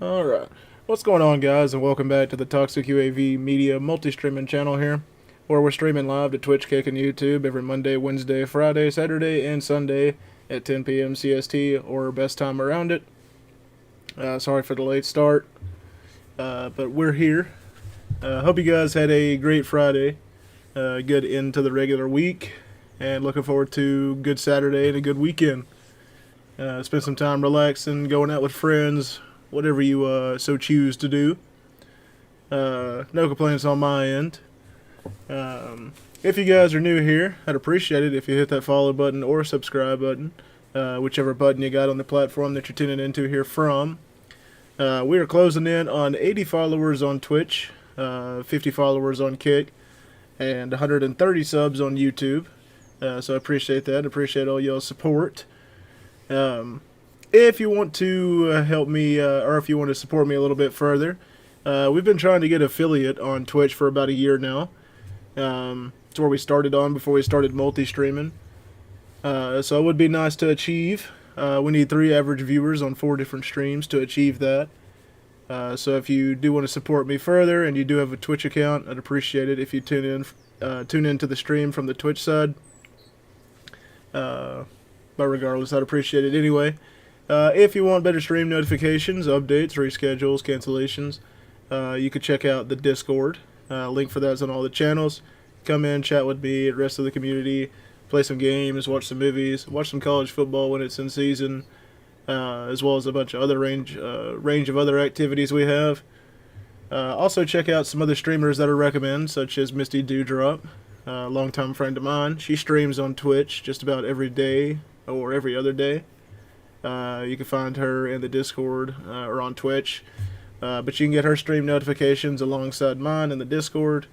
Alright. What's going on, guys, and welcome back to the Toxic UAV Media multi-streaming channel here, where we're streaming live to Twitch, Kick, and YouTube every Monday, Wednesday, Friday, Saturday, and Sunday at 10 p.m. CST, or best time around it. Sorry for the late start, but we're here. Hope you guys had a great Friday, good into the regular week, and looking forward to good Saturday and a good weekend. Spend some time relaxing, going out with friends, whatever you so choose to do. No complaints on my end. If you guys are new here, I'd appreciate it if you hit that follow button or subscribe button, whichever button you got on the platform that you're tuning into here from. We are closing in on 80 followers on Twitch, 50 followers on Kick, and 130 subs on YouTube. So I appreciate that. Appreciate all y'all's support. If you want to help me, or if you want to support me a little bit further, we've been trying to get affiliate on Twitch for about a year now. It's where we started on before we started multi-streaming. So it would be nice to achieve. We need 3 average viewers on 4 different streams to achieve that. So if you do want to support me further and you do have a Twitch account, I'd appreciate it if you tune in to the stream from the Twitch side. But regardless, I'd appreciate it anyway. If you want better stream notifications, updates, reschedules, cancellations, you could check out the Discord. Link for that's on all the channels. Come in, chat with me, the rest of the community, play some games, watch some movies, watch some college football when it's in season, as well as a bunch of other range of other activities we have. Also check out some other streamers that I recommend, such as Misty Dewdrop, a longtime friend of mine. She streams on Twitch just about every day or every other day. You can find her in the Discord or on Twitch. But you can get her stream notifications alongside mine in the Discord.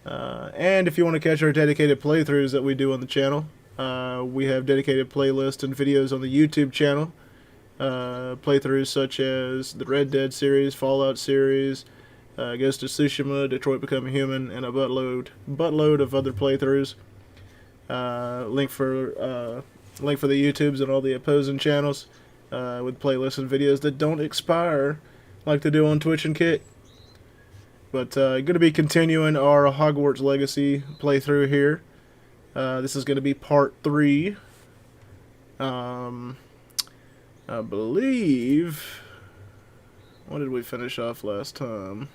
And if you want to catch our dedicated playthroughs that we do on the channel, we have dedicated playlists and videos on the YouTube channel. Playthroughs such as the Red Dead series, Fallout series, Ghost of Tsushima, Detroit Become Human, and a buttload of other playthroughs. Link for the YouTubes and all the opposing channels with playlists and videos that don't expire like they do on Twitch and Kick. But going to be continuing our Hogwarts Legacy playthrough here. This is going to be part 3. I believe... What did we finish off last time?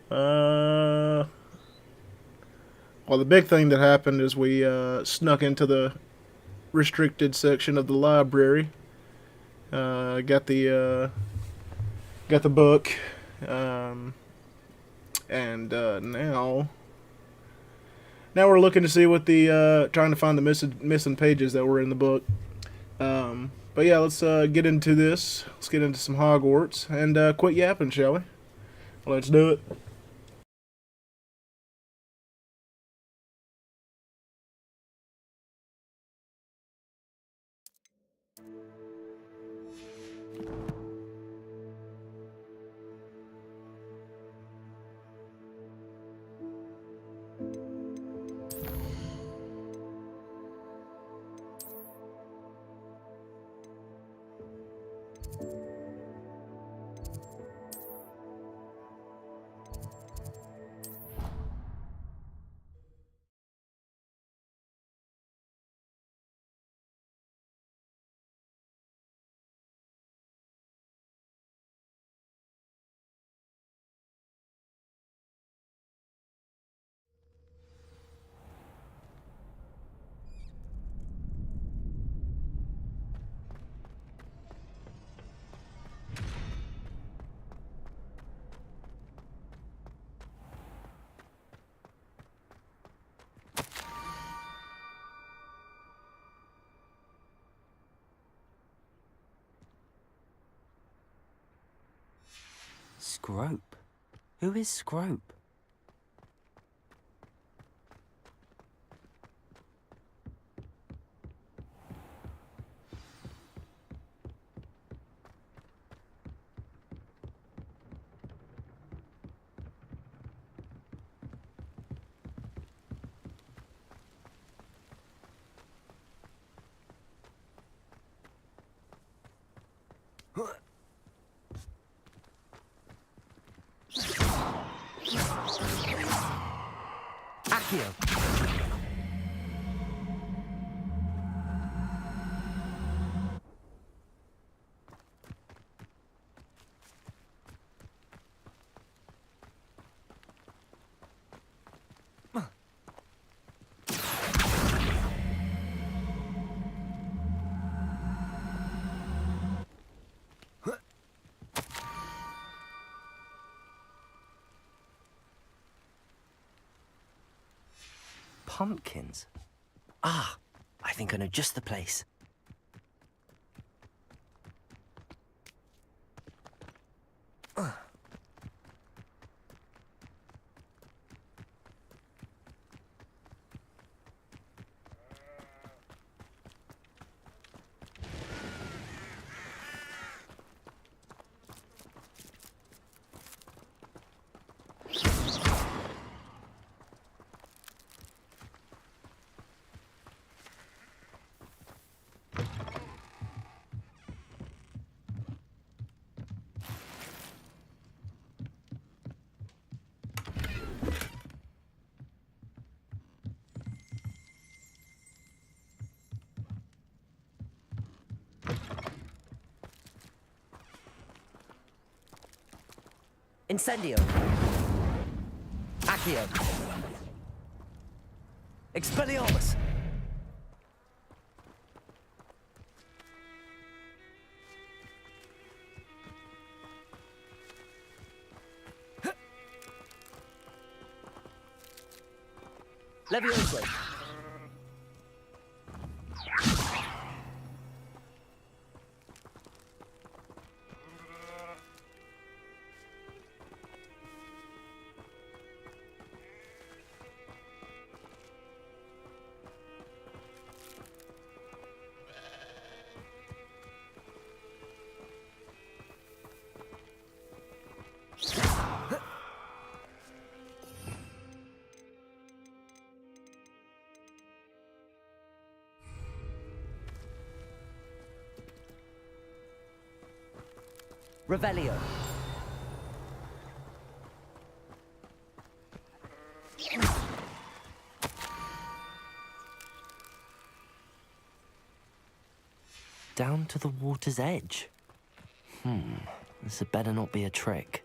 Well, the big thing that happened is we snuck into the restricted section of the library. Got the book, and now we're looking to see what the trying to find the missing pages that were in the book. But yeah, let's get into this. Let's get into some Hogwarts and quit yapping, shall we? Let's do it. Scrope? Who is Scrope? Accio! Pumpkins? Ah, I think I know just the place. Incendio! Accio! Expelliarmus! Leviosa! Revelio. Down to the water's edge. This had better not be a trick.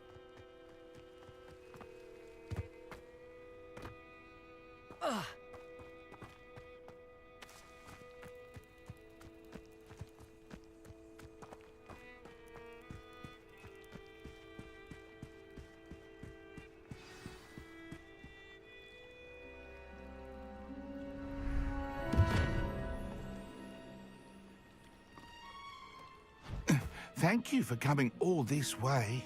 Thank you for coming all this way.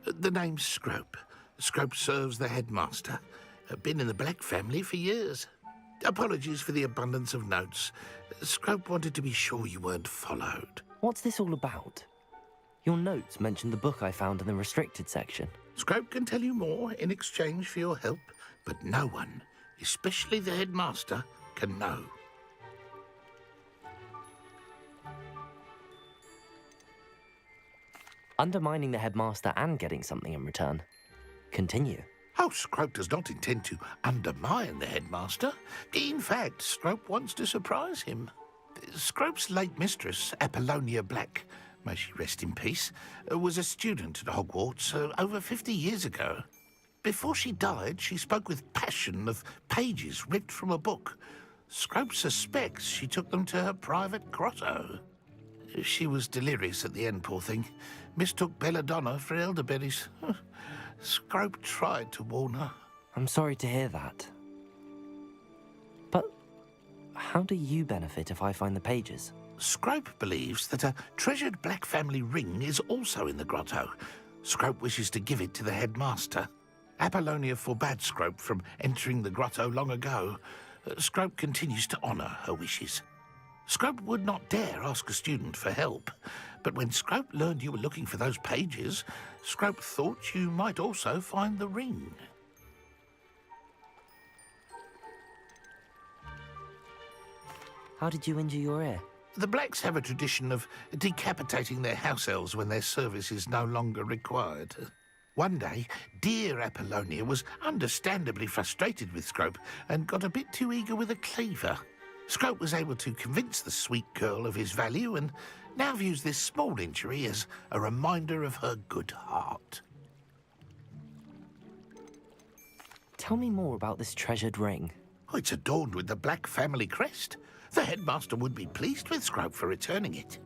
The name's Scrope. Scrope serves the headmaster. Been in the Black family for years. Apologies for the abundance of notes. Scrope wanted to be sure you weren't followed. What's this all about? Your notes mentioned the book I found in the restricted section. Scrope can tell you more in exchange for your help, but no one, especially the headmaster, can know. Undermining the headmaster and getting something in return. Continue. Oh, Scrope does not intend to undermine the headmaster. In fact, Scrope wants to surprise him. Scrope's late mistress, Apollonia Black, may she rest in peace, was a student at Hogwarts over 50 years ago. Before she died, she spoke with passion of pages ripped from a book. Scrope suspects she took them to her private grotto. She was delirious at the end, poor thing. Mistook belladonna for elderberries. Scrope tried to warn her. I'm sorry to hear that. But how do you benefit if I find the pages? Scrope believes that a treasured Black family ring is also in the grotto. Scrope wishes to give it to the headmaster. Apollonia forbade Scrope from entering the grotto long ago. Scrope continues to honour her wishes. Scrope would not dare ask a student for help, but when Scrope learned you were looking for those pages, Scrope thought you might also find the ring. How did you injure your ear? The Blacks have a tradition of decapitating their house elves when their service is no longer required. One day, dear Apollonia was understandably frustrated with Scrope and got a bit too eager with a cleaver. Scrope was able to convince the sweet girl of his value and now views this small injury as a reminder of her good heart. Tell me more about this treasured ring. Oh, it's adorned with the Black family crest. The headmaster would be pleased with Scrope for returning it.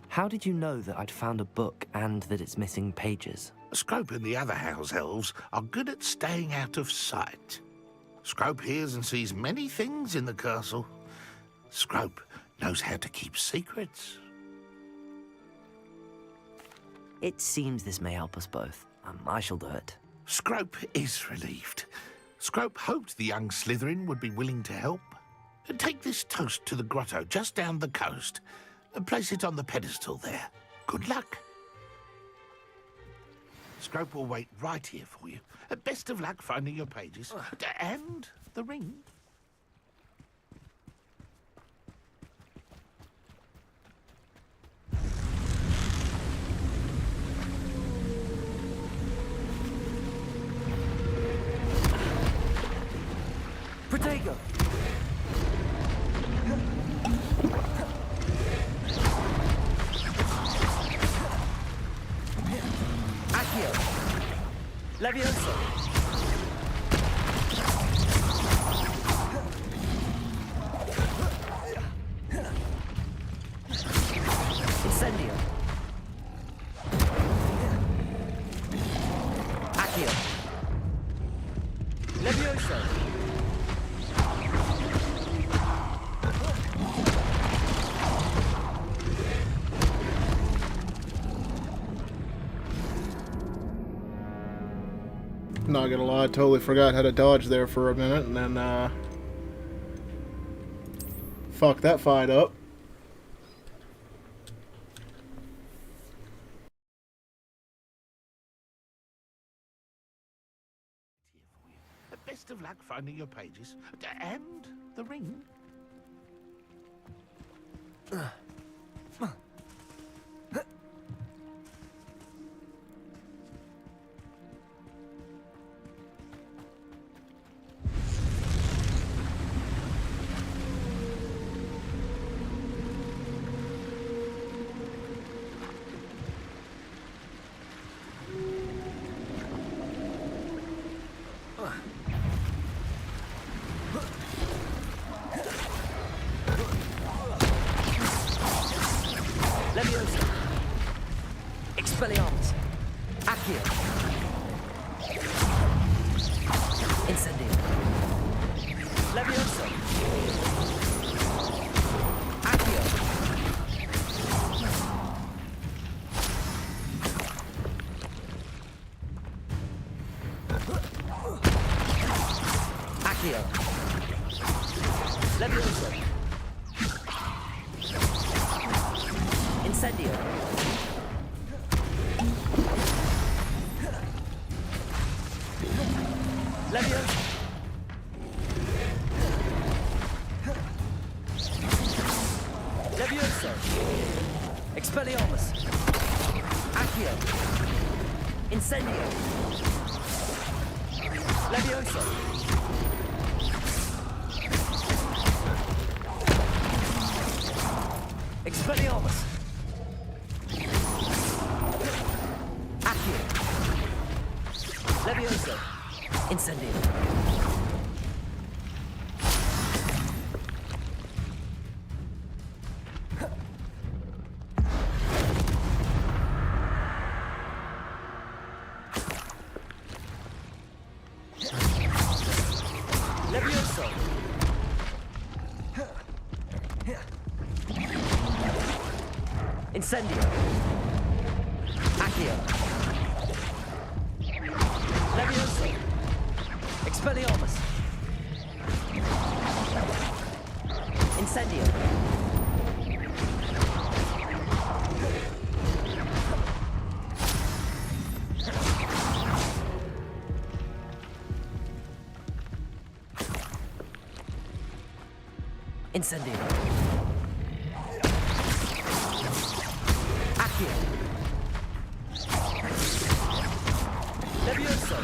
How did you know that I'd found a book and that it's missing pages? Scrope and the other house elves are good at staying out of sight. Scrope hears and sees many things in the castle. Scrope knows how to keep secrets. It seems this may help us both. I shall do it. Scrope is relieved. Scrope hoped the young Slytherin would be willing to help. Take this toast to the grotto just down the coast and place it on the pedestal there. Good luck. Scrope will wait right here for you. Best of luck finding your pages. And the ring. Protego! Accio! Levioso! Incendio! Accio! Levioso! Not gonna lie, I totally forgot how to dodge there for a minute, and then, fuck that fight up. Best of luck finding your pages. And the ring. Leviosa! Expelliarmus! Accio! Incendio! Leviosa! Accio! Accio! Leviosa! Incendio! Leviosa! Levioso! Expelliarmus! Accio! Incendio! Levioso! Expelliarmus! Accio! Levioso! Incendio! Levioso! Incendio! Accio! Levioso! Expelliarmus! Incendio! Incendio. Accio. Levioso.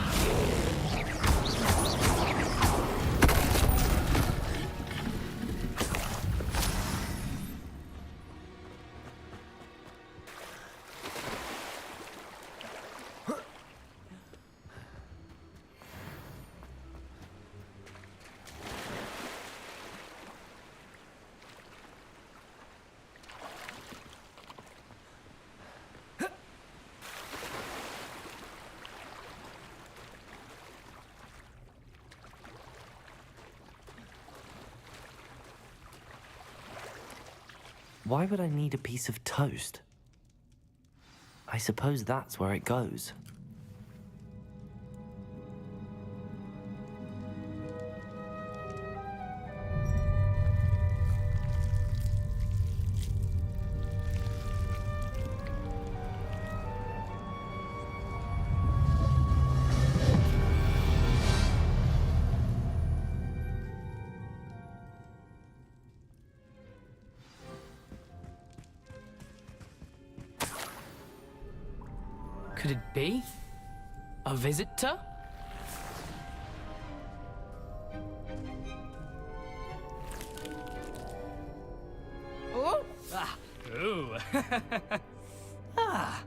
Why would I need a piece of toast? I suppose that's where it goes. Could it be? A visitor? Oh! Ah! Ooh! Ah!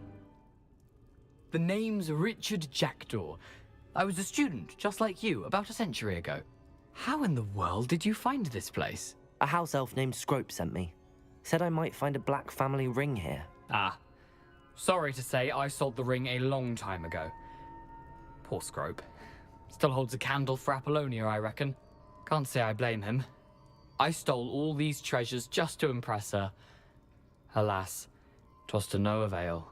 The name's Richard Jackdaw. I was a student, just like you, about a century ago. How in the world did you find this place? A house elf named Scrope sent me. Said I might find a black family ring here. Ah. Sorry to say, I sold the ring a long time ago. Poor Scrope. Still holds a candle for Apollonia, I reckon. Can't say I blame him. I stole all these treasures just to impress her. Alas, 'twas to no avail.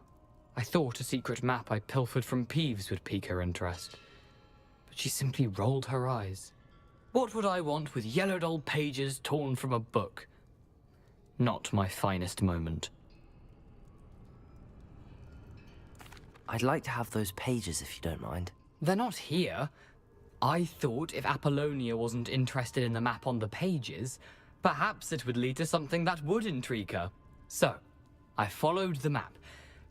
I thought a secret map I pilfered from Peeves would pique her interest. But she simply rolled her eyes. What would I want with yellowed old pages torn from a book? Not my finest moment. I'd like to have those pages if you don't mind. They're not here. I thought if Apollonia wasn't interested in the map on the pages, perhaps it would lead to something that would intrigue her. So, I followed the map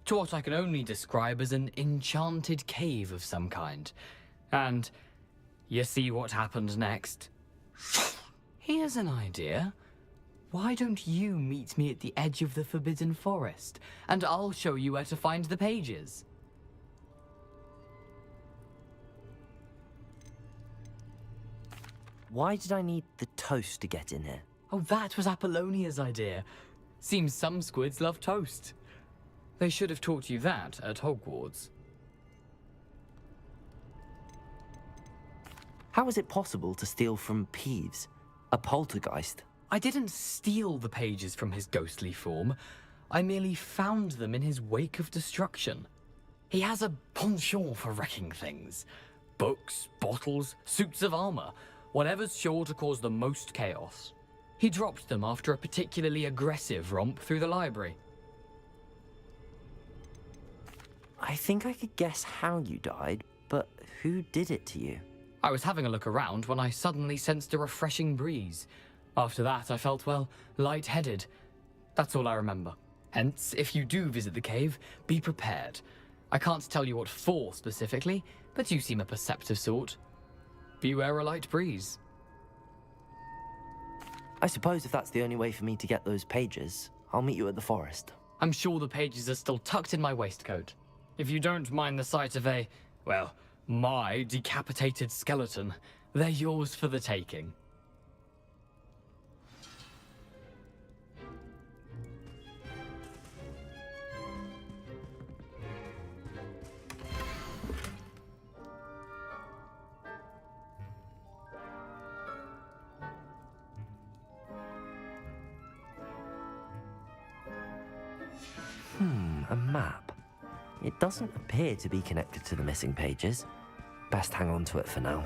to what I can only describe as an enchanted cave of some kind. And you see what happened next? Here's an idea. Why don't you meet me at the edge of the Forbidden Forest, and I'll show you where to find the pages? Why did I need the toast to get in here? Oh, that was Apollonia's idea. Seems some squids love toast. They should have taught you that at Hogwarts. How is it possible to steal from Peeves, a poltergeist? I didn't steal the pages from his ghostly form. I merely found them in his wake of destruction. He has a penchant for wrecking things. Books, bottles, suits of armor, whatever's sure to cause the most chaos. He dropped them after a particularly aggressive romp through the library. I think I could guess how you died, but who did it to you? I was having a look around when I suddenly sensed a refreshing breeze. After that, I felt, well, lightheaded. That's all I remember. Hence, if you do visit the cave, be prepared. I can't tell you what for specifically, but you seem a perceptive sort. Beware a light breeze. I suppose if that's the only way for me to get those pages, I'll meet you at the forest. I'm sure the pages are still tucked in my waistcoat. If you don't mind the sight of a, well, my decapitated skeleton, they're yours for the taking. A map. It doesn't appear to be connected to the missing pages. Best hang on to it for now.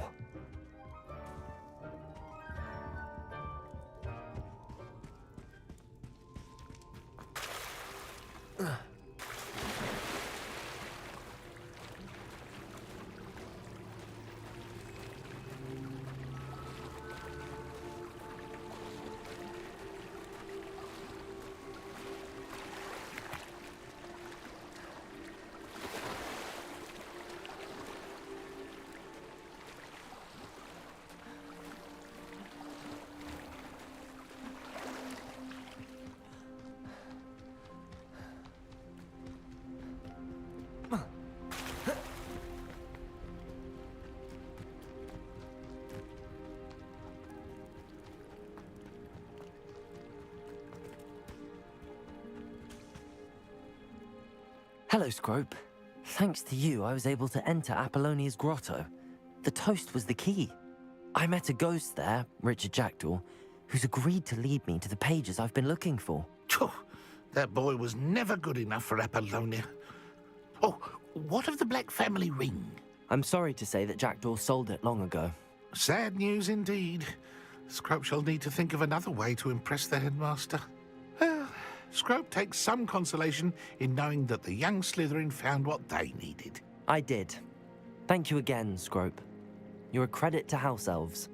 Hello, Scrope. Thanks to you, I was able to enter Apollonia's grotto. The toast was the key. I met a ghost there, Richard Jackdaw, who's agreed to lead me to the pages I've been looking for. Phew, that boy was never good enough for Apollonia. Oh, what of the Black family ring? I'm sorry to say that Jackdaw sold it long ago. Sad news indeed. Scrope shall need to think of another way to impress the headmaster. Well, Scrope takes some consolation in knowing that the young Slytherin found what they needed. I did. Thank you again, Scrope. You're a credit to House Elves.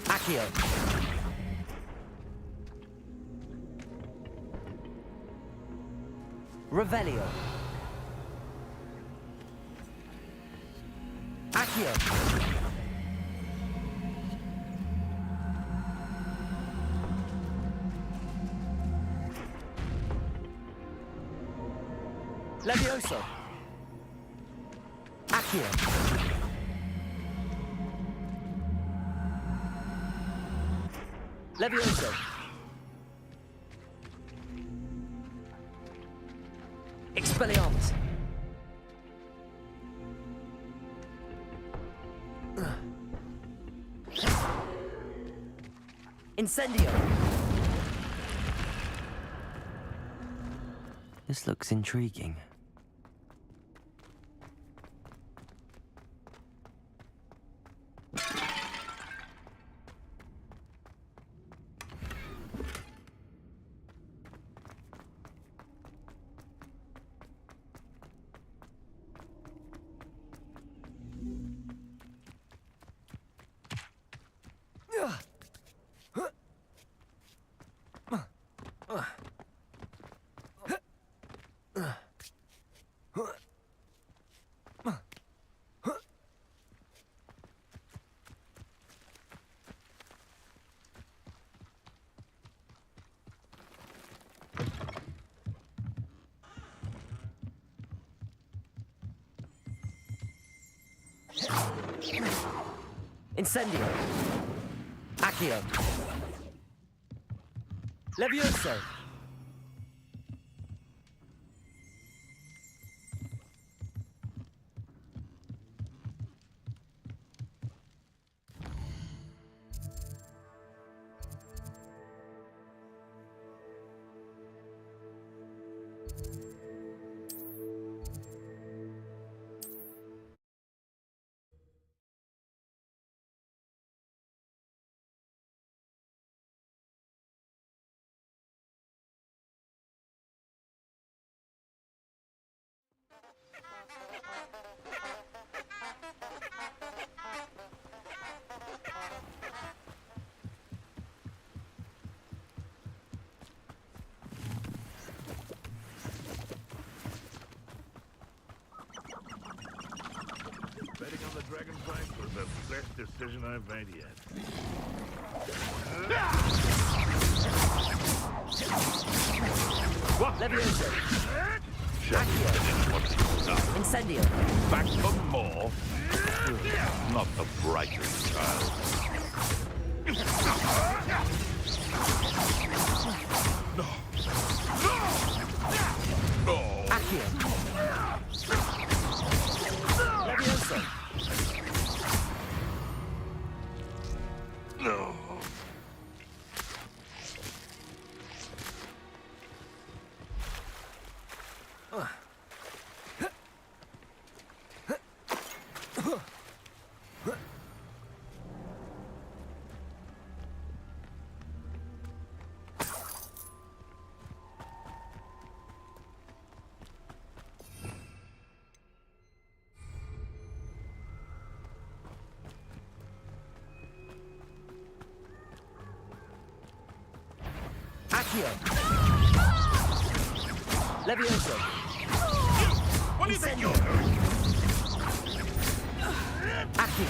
Accio. Revelio. Accio. Levioso. Accio. Levioso. Expelliarmus. Incendio. This looks intriguing. Incendio. Accio. Levioso. Betting on the dragonflies was the best decision I've made yet. What? Levioso. Accio. Incendio. Back for more? Not the brightest child. Accio. Levioso. No. Accio. Levioso. What do you think you're Incendio. doing? Accio.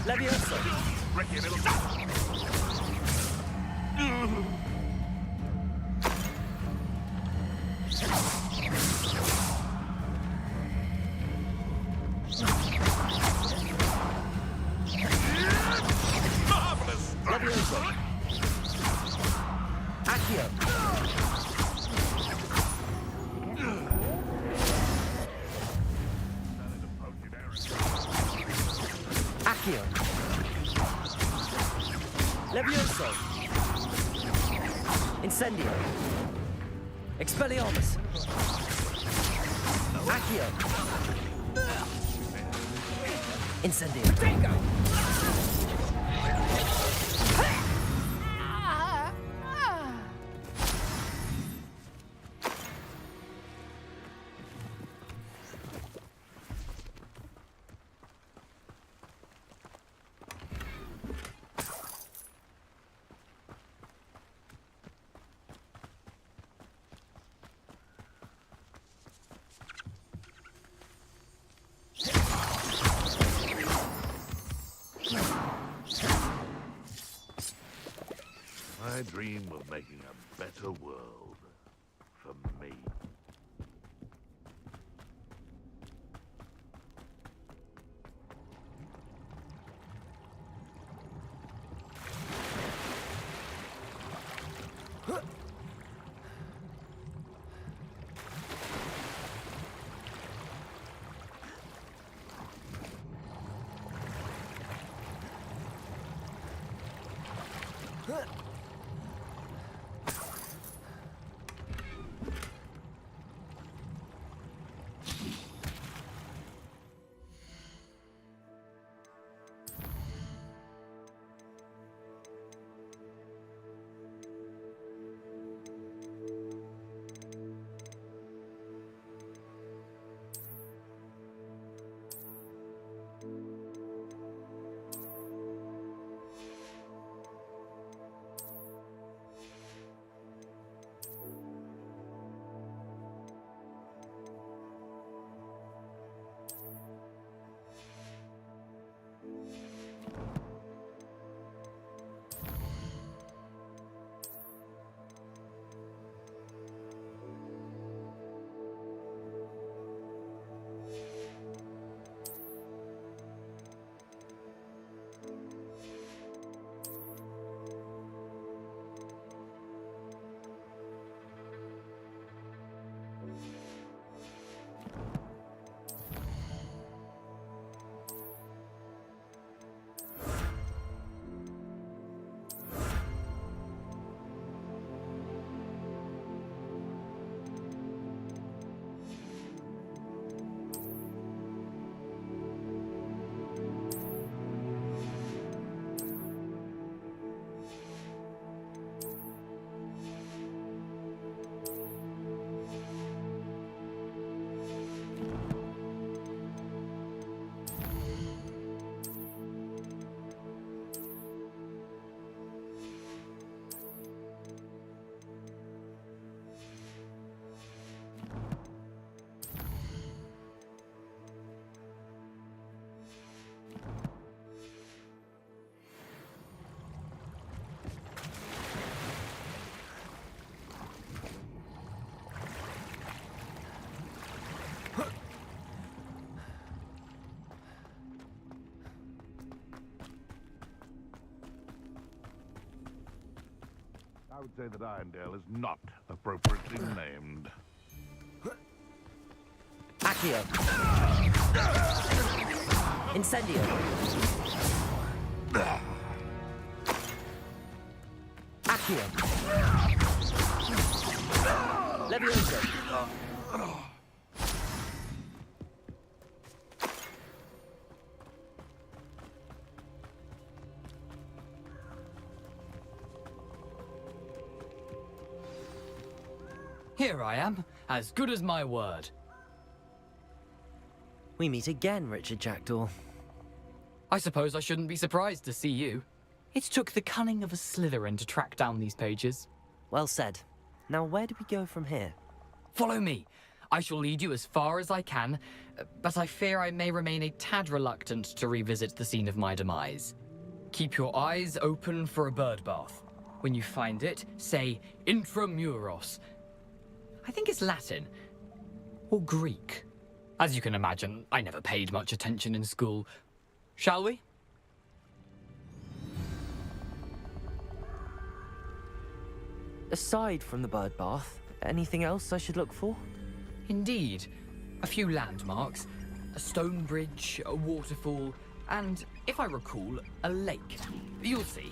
Levioso. Ricky, little... Marvelous! Levioso. Accio. Accio. Levioso. Incendio. Expelliarmus. Accio. Incendio. I dream of making a better world for me. I would say that Irondale is not appropriately named. Accio. Incendio. Accio. Levioso. Here I am, as good as my word. We meet again, Richard Jackdaw. I suppose I shouldn't be surprised to see you. It took the cunning of a Slytherin to track down these pages. Well said. Now where do we go from here? Follow me. I shall lead you as far as I can, but I fear I may remain a tad reluctant to revisit the scene of my demise. Keep your eyes open for a bird bath. When you find it, say intramuros. I think it's Latin. Or Greek. As you can imagine, I never paid much attention in school. Shall we? Aside from the bird bath, anything else I should look for? Indeed. A few landmarks, a stone bridge, a waterfall, and, if I recall, a lake. You'll see.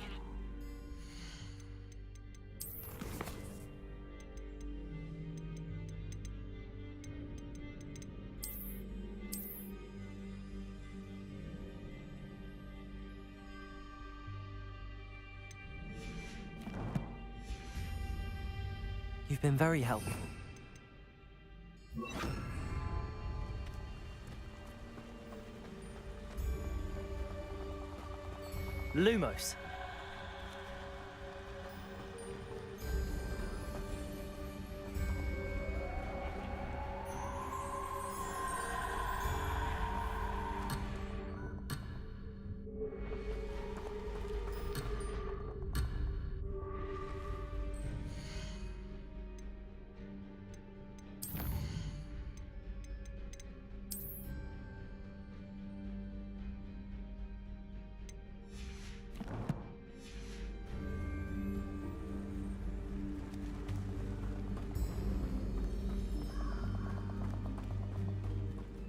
You've been very helpful. Lumos.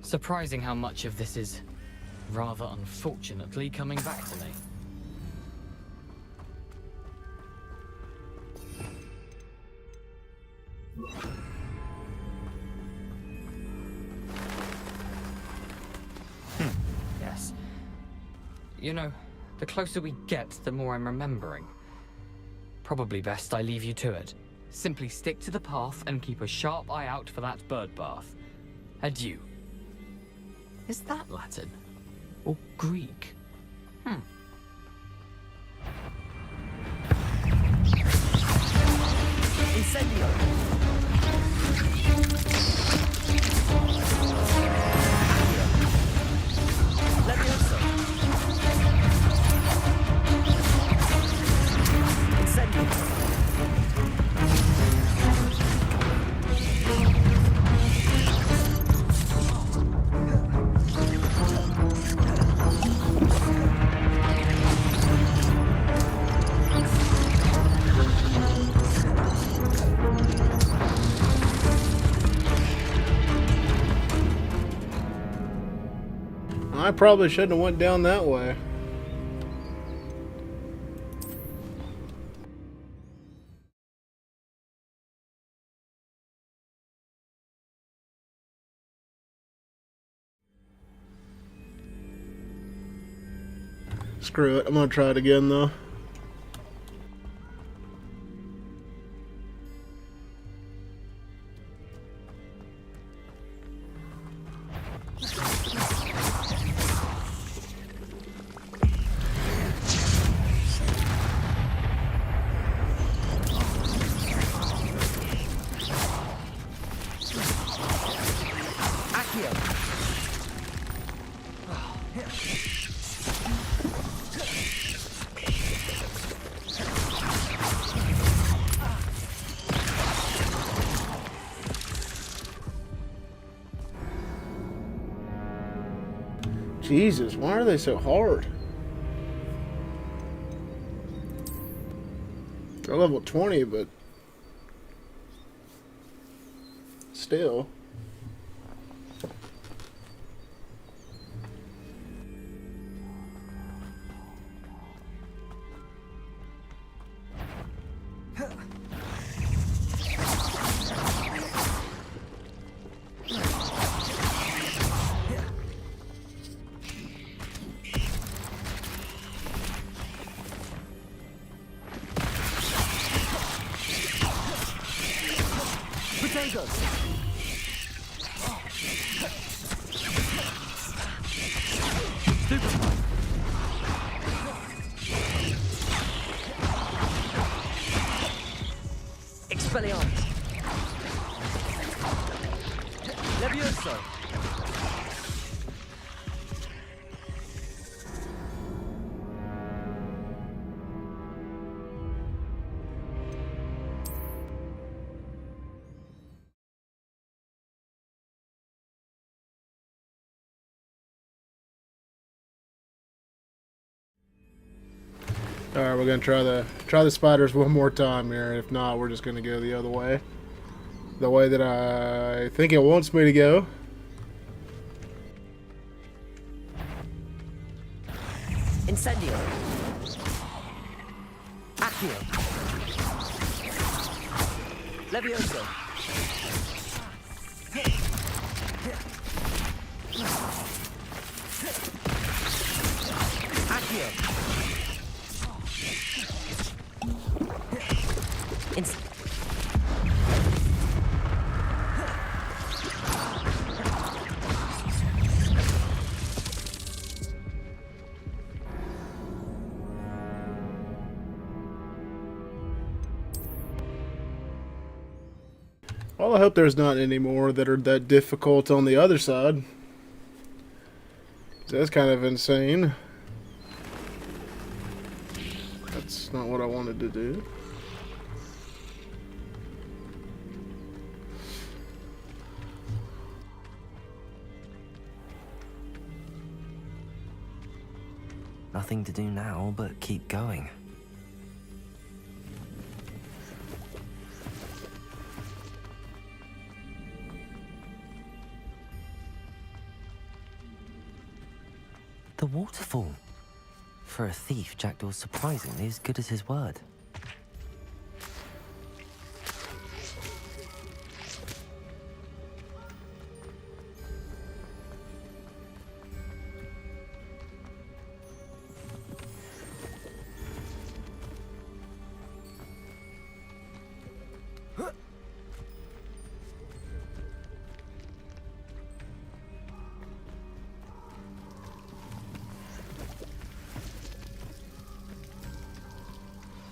Surprising how much of this is, rather unfortunately, coming back to me. Yes. You know, the closer we get, the more I'm remembering. Probably best I leave you to it. Simply stick to the path and keep a sharp eye out for that bird bath. Adieu. Is that Latin? Or Greek? Incendio! Levioso! Incendio! I probably shouldn't have went down that way. Screw it, I'm gonna try it again though. Jesus, why are they so hard? They're level 20, but still. Expelliarmus. Levioso. All right, we're gonna try the spiders one more time here. If not, we're just gonna go the other way, the way that I think it wants me to go. Incendio. Accio. Levioso. Accio. Well, I hope there's not any more that are that difficult on the other side. That's kind of insane. That's not what I wanted to do. Nothing to do now but keep going. The waterfall. For a thief, Jackdaw's surprisingly as good as his word.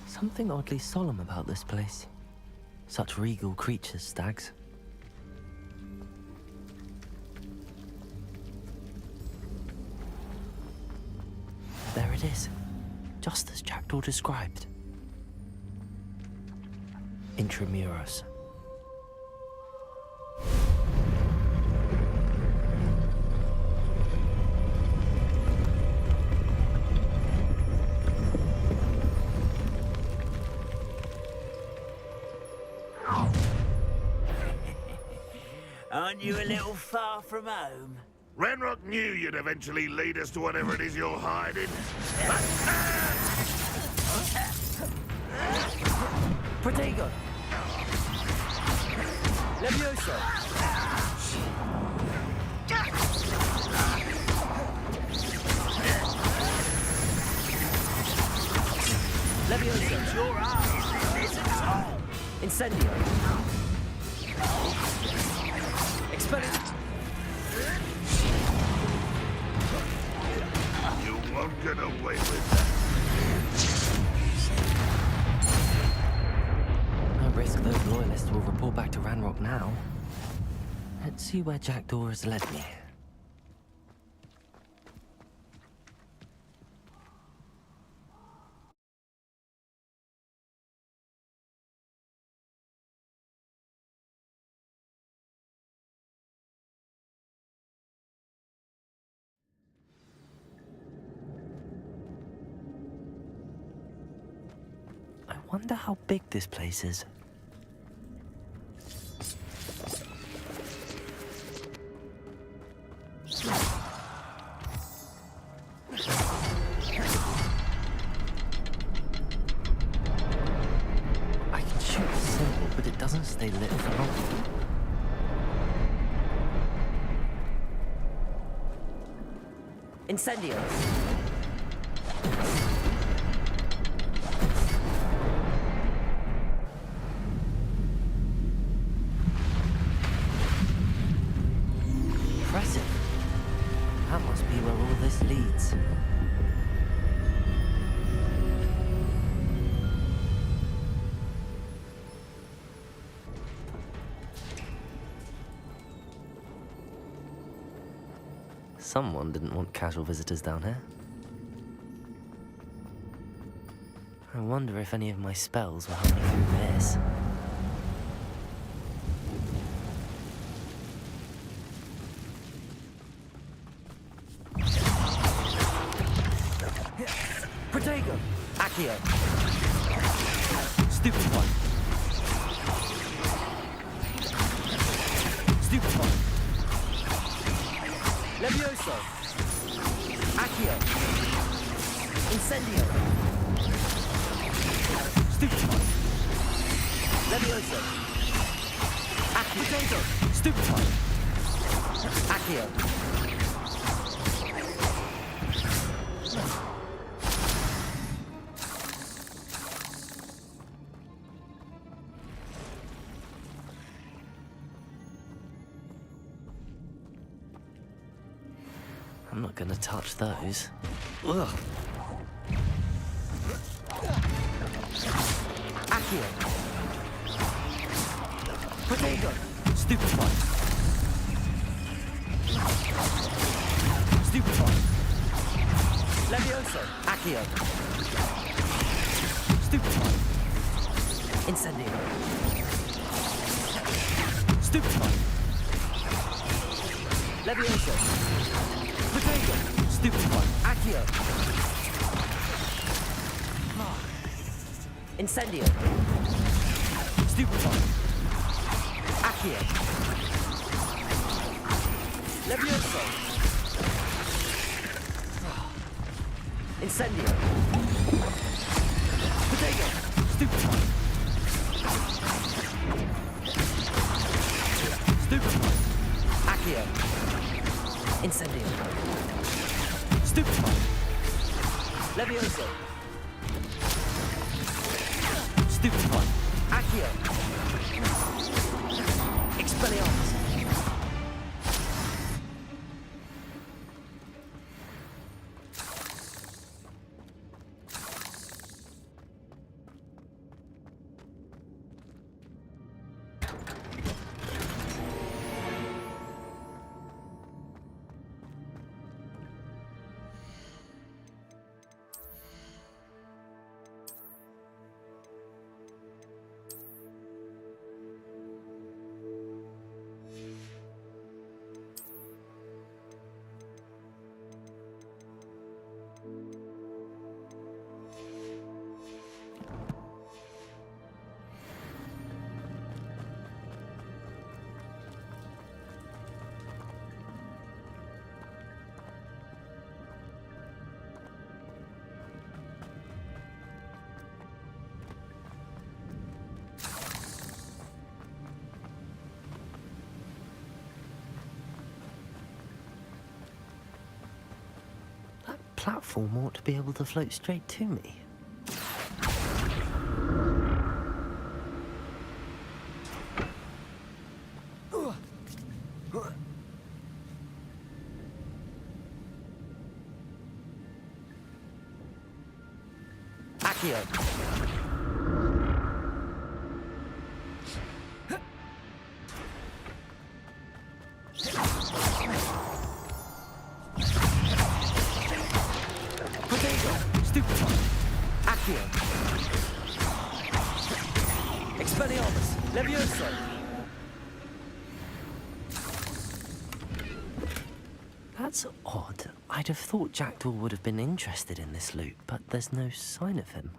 Something oddly solemn about this place. Such regal creatures, stags. There it is, just as Jackdaw described. Intramuros. Aren't you a little far from home? Ranrock knew you'd eventually lead us to whatever it is you're hiding. Protego! Levioso! Levioso! Your arm isn't all. Incendio! Expelliarmus! You won't get away with that. No risk those loyalists will report back to Ranrock now. Let's see where Jackdaw has led me. I wonder how big this place is. I can shoot the symbol, but it doesn't stay lit for long. Incendio! Impressive. That must be where all this leads. Someone didn't want casual visitors down here. I wonder if any of my spells will help me through this. Protego! Accio! Stupefy! Stupefy! Levioso! Accio! Incendio! Stupefy! Levioso! Accio! Potato! Stupefy! Accio! I'm not gonna touch those. Ugh. Accio. Potato. Stupefy. Stupefy. Levioso. Accio. Stupefy. Incendio. Stupefy. Levioso. Potato! Stupefy! Accio! Incendio! Stupefy! Accio! Levioso! Incendio! Potato! Stupefy! Stupefy! Accio! Incendio. Stupefy. Levioso. Stupefy. Accio. Expelliarmus. Platform ought to be able to float straight to me. Accio. Stupefy. Accio. Expelliarmus. Levioso. That's odd. I'd have thought Jackdaw would have been interested in this loot, but there's no sign of him.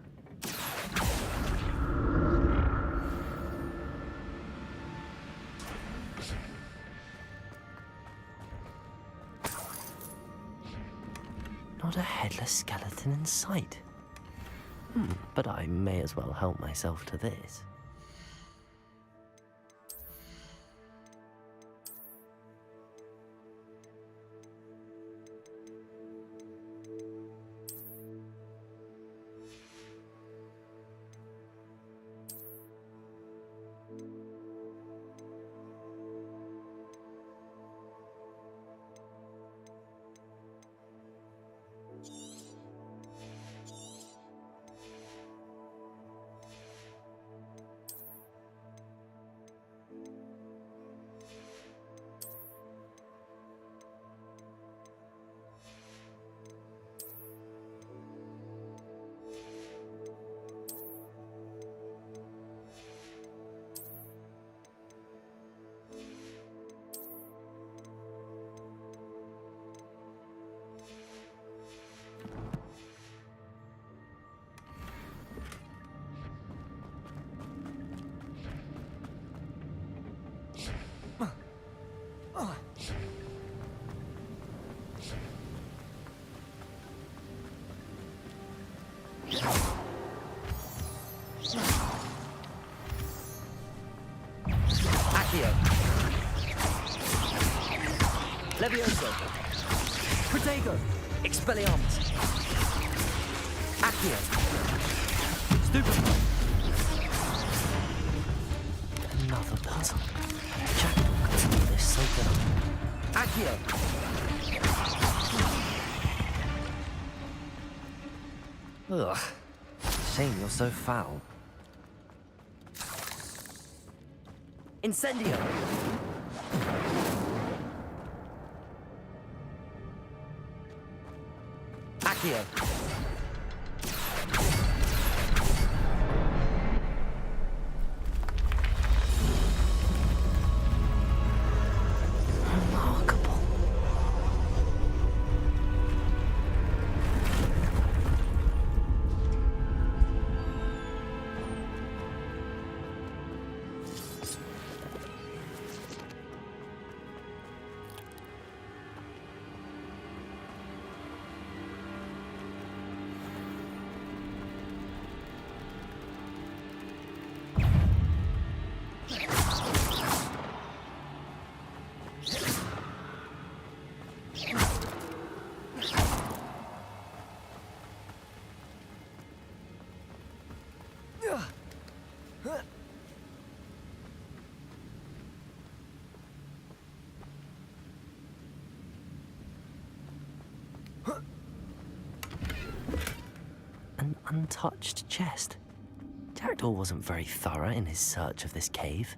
Not a headless skeleton in sight. But I may as well help myself to this. Accio. Levioso. Protego. Expelliarmus. Accio. Stupefy. Another puzzle. Jackdaw can solve this so well. Accio. Ugh. Shame you're so foul. Incendio. Accio. Remarkable. An untouched chest. Jackdaw wasn't very thorough in his search of this cave.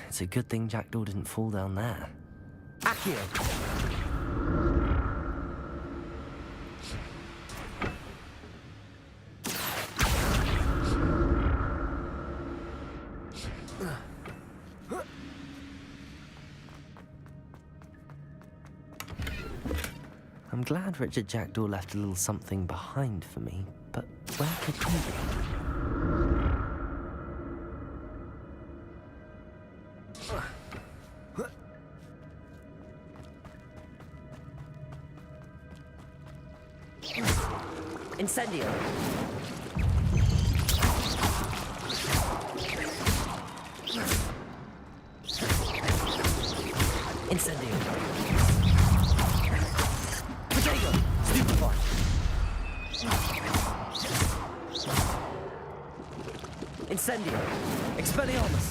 It's a good thing Jackdaw didn't fall down there. Accio! I'm glad Richard Jackdaw left a little something behind for me, but where could he be? Incendio! Incendio! Protego! Stupefy! Incendio! Expelliarmus!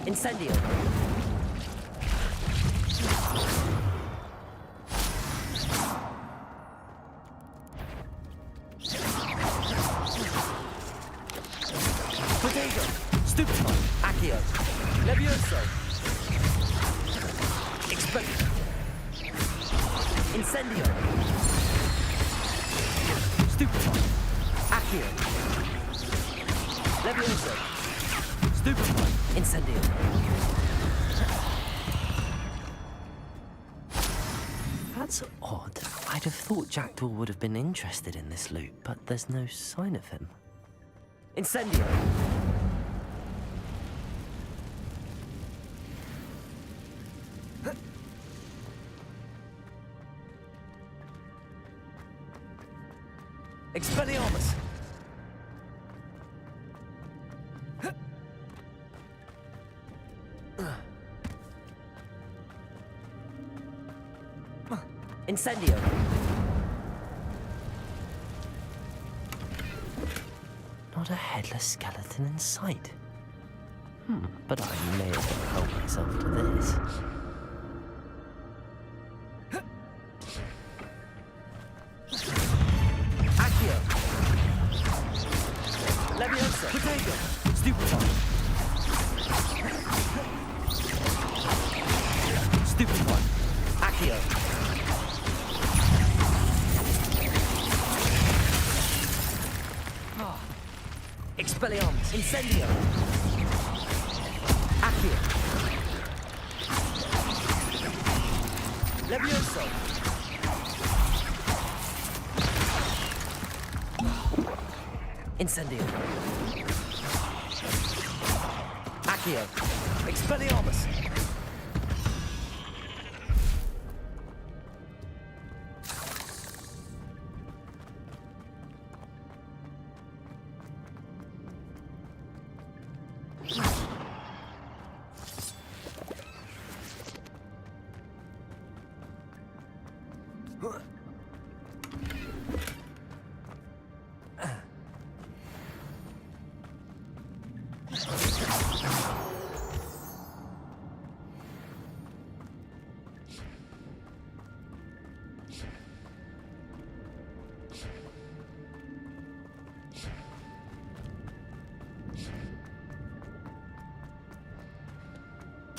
Incendio! Protego! Stupefy! Accio! Levioso! Expelliarmus! Incendio! Stupefy! Accio! Levioso! Stupefy! Incendio! That's odd. I'd have thought Jackdaw would have been interested in this loot, but there's no sign of him. Incendio! Expelliarmus! Incendio! Not a headless skeleton in sight. But I may as well help myself to this. Accio! Leviosa! Protego! Stupefy! Stupefy! Accio! Expelliarmus! Incendio! Accio! Levioso! Incendio. Accio. Expelliarmus.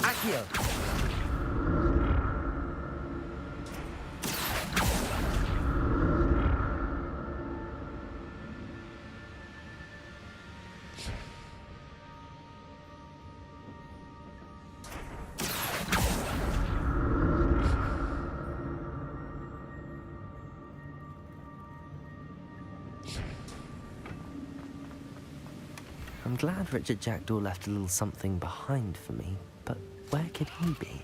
Accio. I'm glad Richard Jackdaw left a little something behind for me, but where could he be?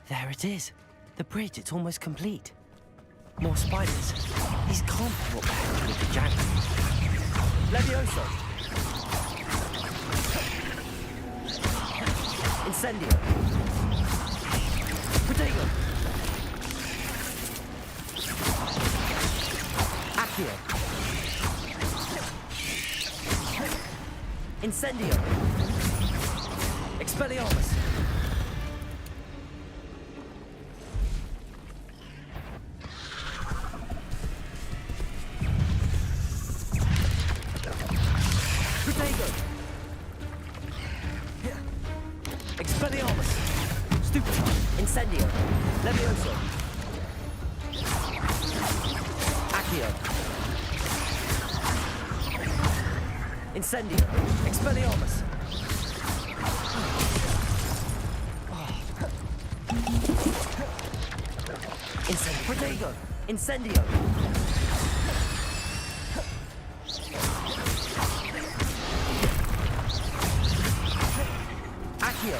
There it is. The bridge, it's almost complete. More spiders. These can't be what happened with the jacket. Levioso. Incendio. Protego. Accio. Incendio. Expelliarmus. Expelliarmus! Stupefy! Incendio! Levioso! Accio! Incendio! Expelliarmus! Incendio! Protego! Incendio! Accio!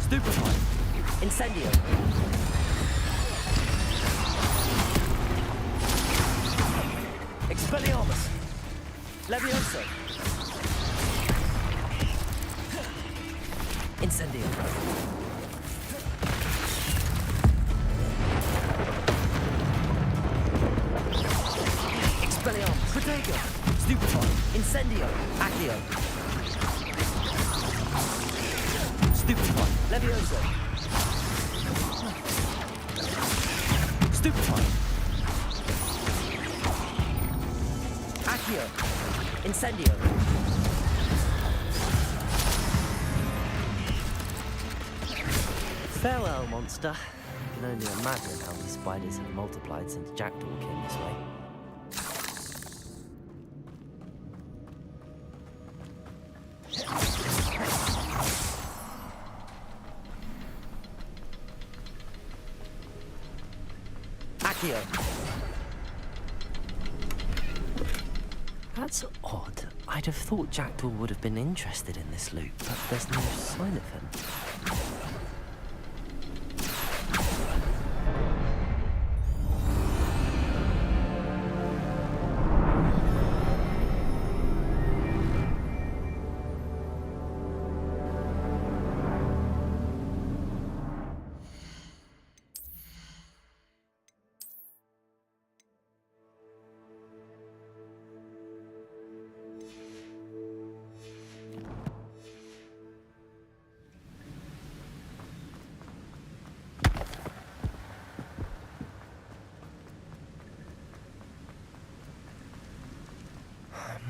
Stupefy! Incendio! Expelliarmus! Levioso! Incendio! Expelliarmus! Protego! Stupefy! Incendio! Accio! Stupefy! Levioso! Stupefy! Accio! Incendio! Farewell, monster. I can only imagine how these spiders have multiplied since Jackdaw came this way. Accio! That's odd. I'd have thought Jackdaw would have been interested in this loot, but there's no sign of him.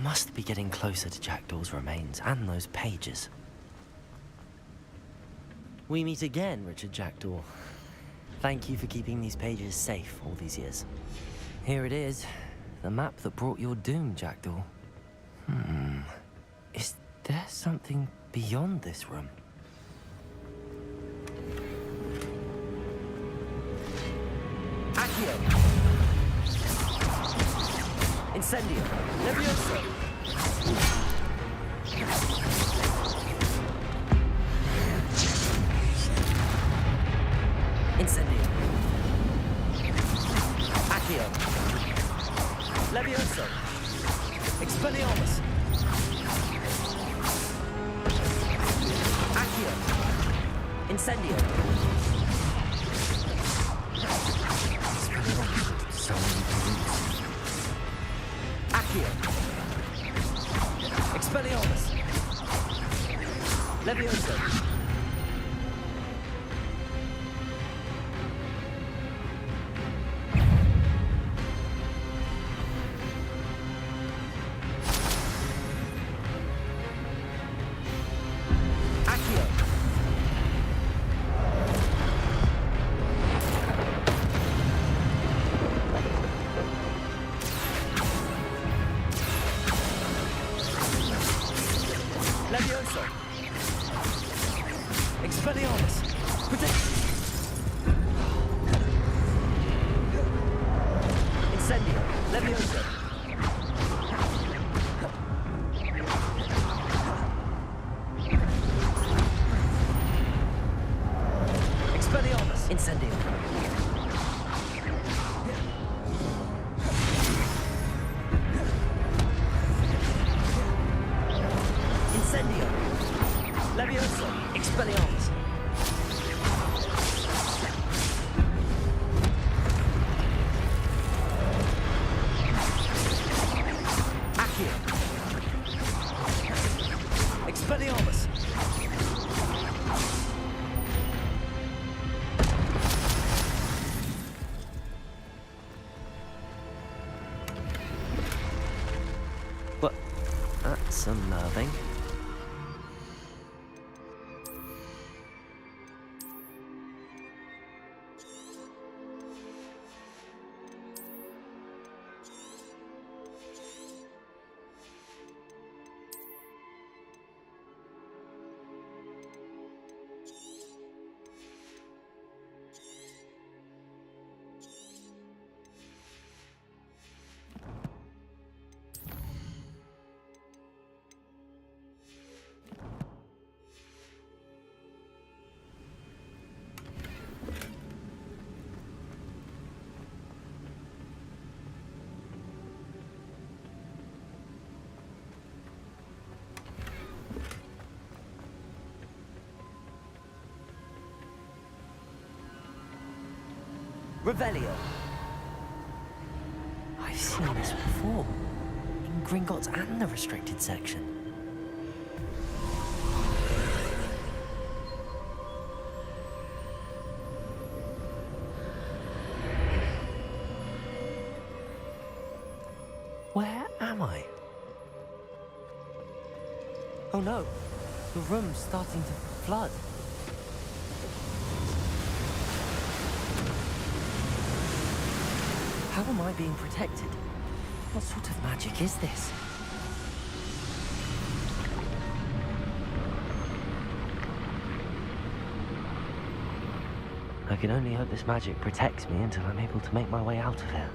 Must be getting closer to Jackdaw's remains and those pages. We meet again, Richard Jackdaw. Thank you for keeping these pages safe all these years. Here it is, the map that brought your doom, Jackdaw. Is there something beyond this room? Accio! Incendio! Levioso! Incendio! Accio! Levioso! Expelliarmus! Accio! Incendio! Accio! Expelliarmus! Levioso! Accio! Levioso! Expelliarmus! Protect! Incendio! Levioso! Expelliarmus! Incendio! Incendio! Levioso! Expelliarmus! Accio! Expelliarmus! Well, that's unnerving. Revelio. I've seen this before. In Gringotts and the restricted section. Where am I? Oh no, the room's starting to flood. How am I being protected? What sort of magic is this? I can only hope this magic protects me until I'm able to make my way out of here.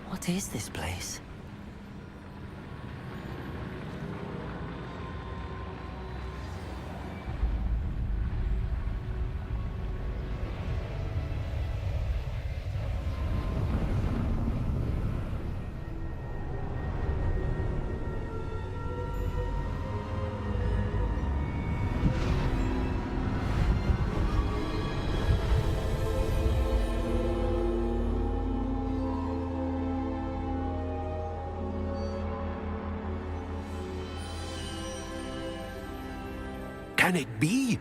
What is this place? Can it be?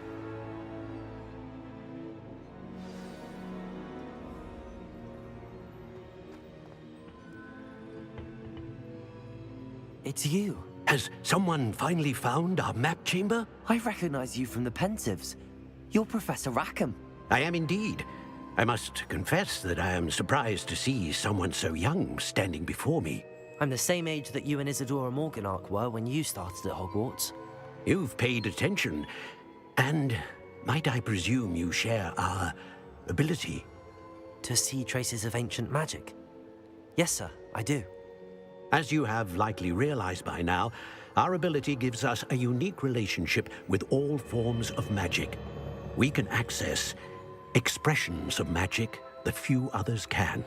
It's you. Has someone finally found our map chamber? I recognize you from the Pensives. You're Professor Rackham. I am indeed. I must confess that I am surprised to see someone so young standing before me. I'm the same age that you and Isadora Morganach were when you started at Hogwarts. You've paid attention, and might I presume you share our ability? To see traces of ancient magic? Yes, sir, I do. As you have likely realized by now, our ability gives us a unique relationship with all forms of magic. We can access expressions of magic that few others can.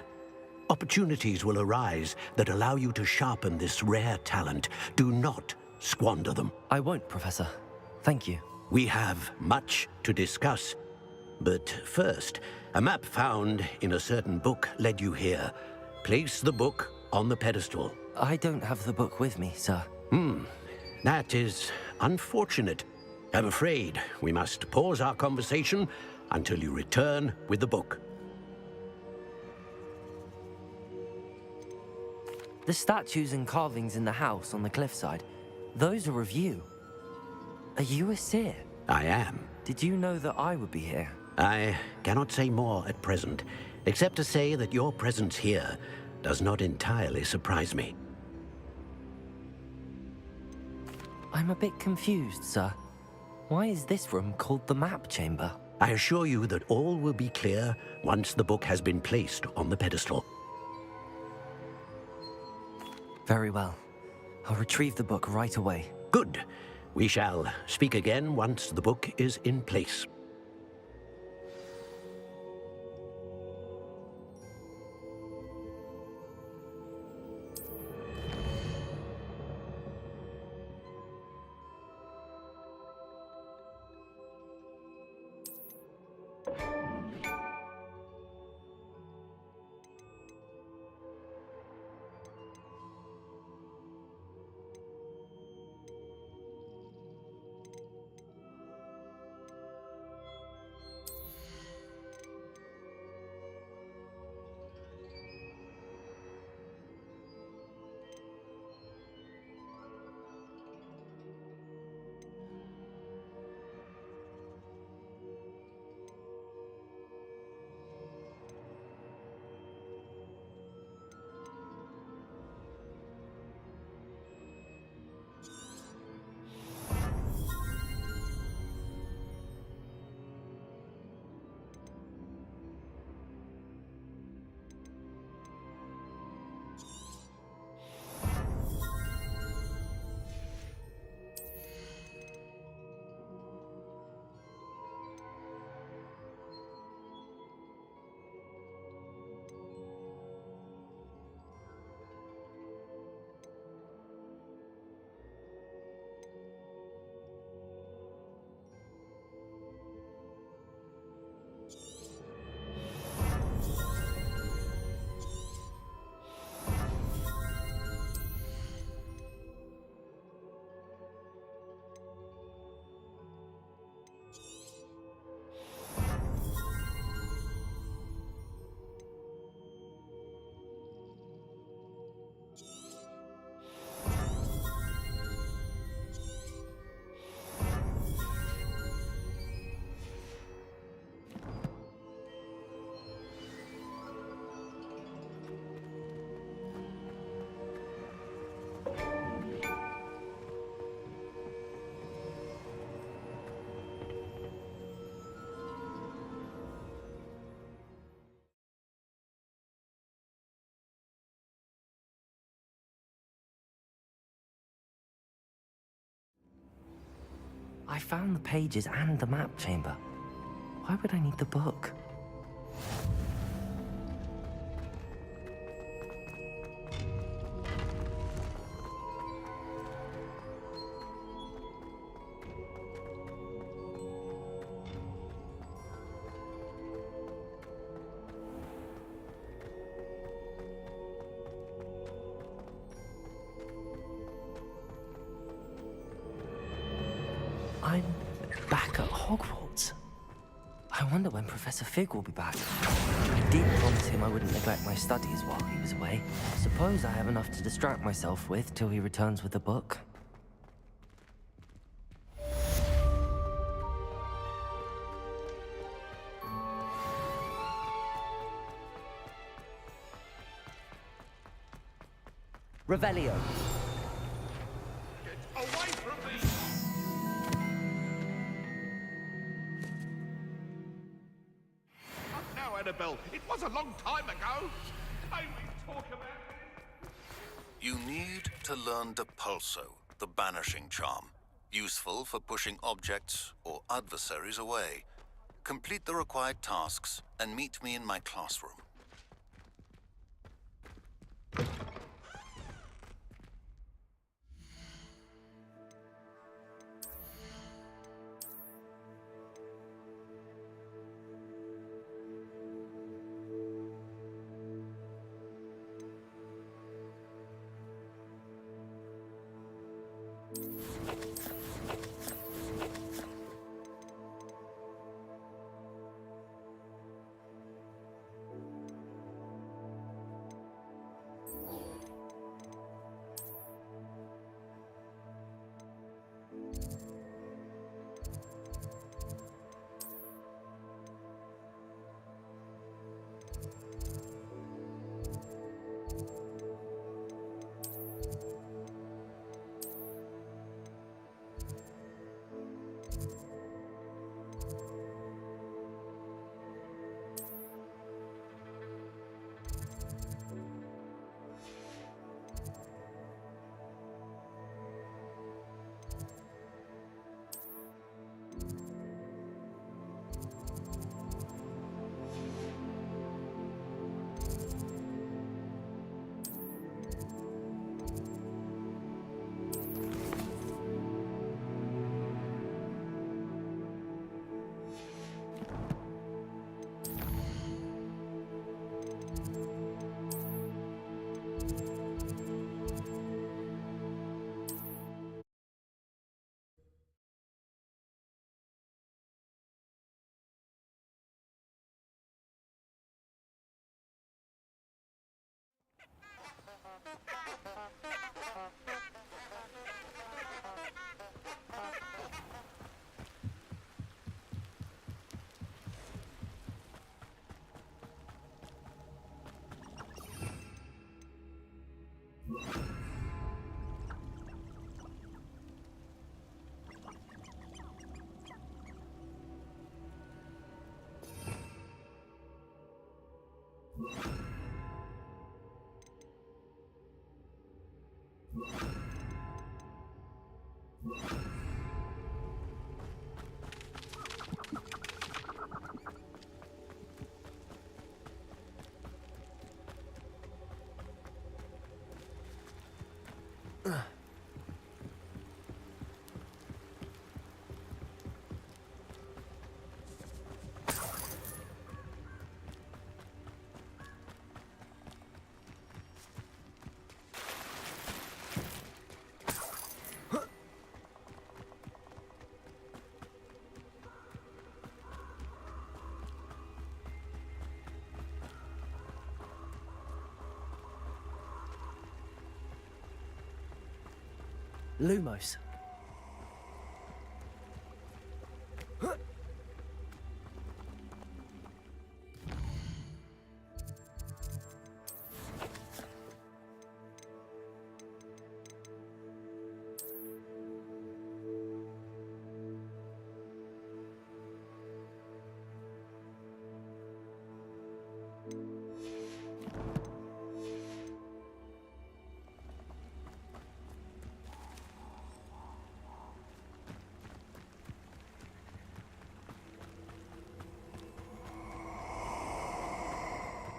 Opportunities will arise that allow you to sharpen this rare talent. Do not squander them. I won't, Professor. Thank you. We have much to discuss. But first, a map found in a certain book led you here. Place the book on the pedestal. I don't have the book with me, sir. That is unfortunate. I'm afraid we must pause our conversation until you return with the book. The statues and carvings in the house on the cliffside, those are of you. Are you a seer? I am. Did you know that I would be here? I cannot say more at present, except to say that your presence here does not entirely surprise me. I'm a bit confused, sir. Why is this room called the map chamber? I assure you that all will be clear once the book has been placed on the pedestal. Very well. I'll retrieve the book right away. Good. We shall speak again once the book is in place. I found the pages and the map chamber. Why would I need the book? I'm back at Hogwarts. I wonder when Professor Fig will be back. I did promise him I wouldn't neglect my studies while he was away. Suppose I have enough to distract myself with till he returns with the book. Revelio. Get away from me! Not now, Annabelle. It was a long time ago. May we talk about it? You need to learn Depulso, the banishing charm. Useful for pushing objects or adversaries away. Complete the required tasks and meet me in my classroom. Lumos.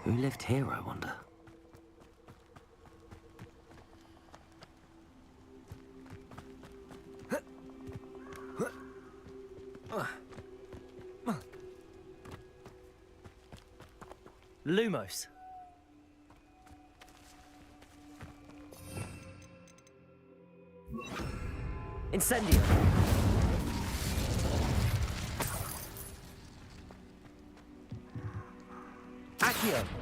Who lived here, I wonder? Lumos. Incendio. Accio.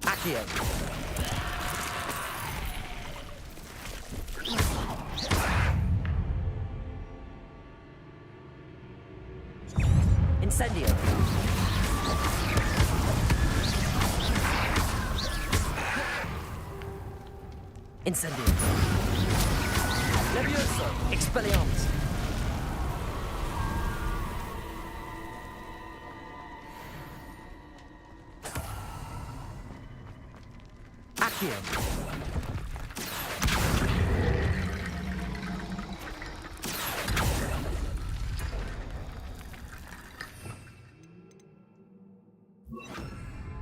Accio. Incendio. Incendio. Levioso. Expelliarmus. Accio.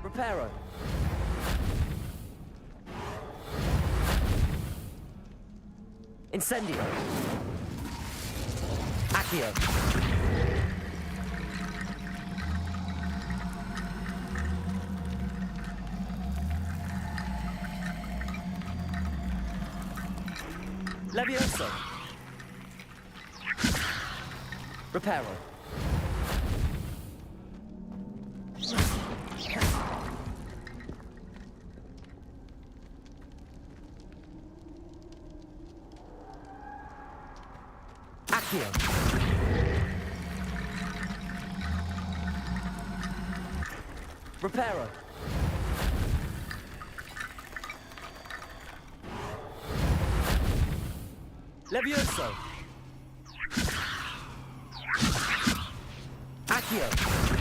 Reparo. Incendio. Accio. Levioso. Reparo. Accio. Reparo. Levioso. Accio.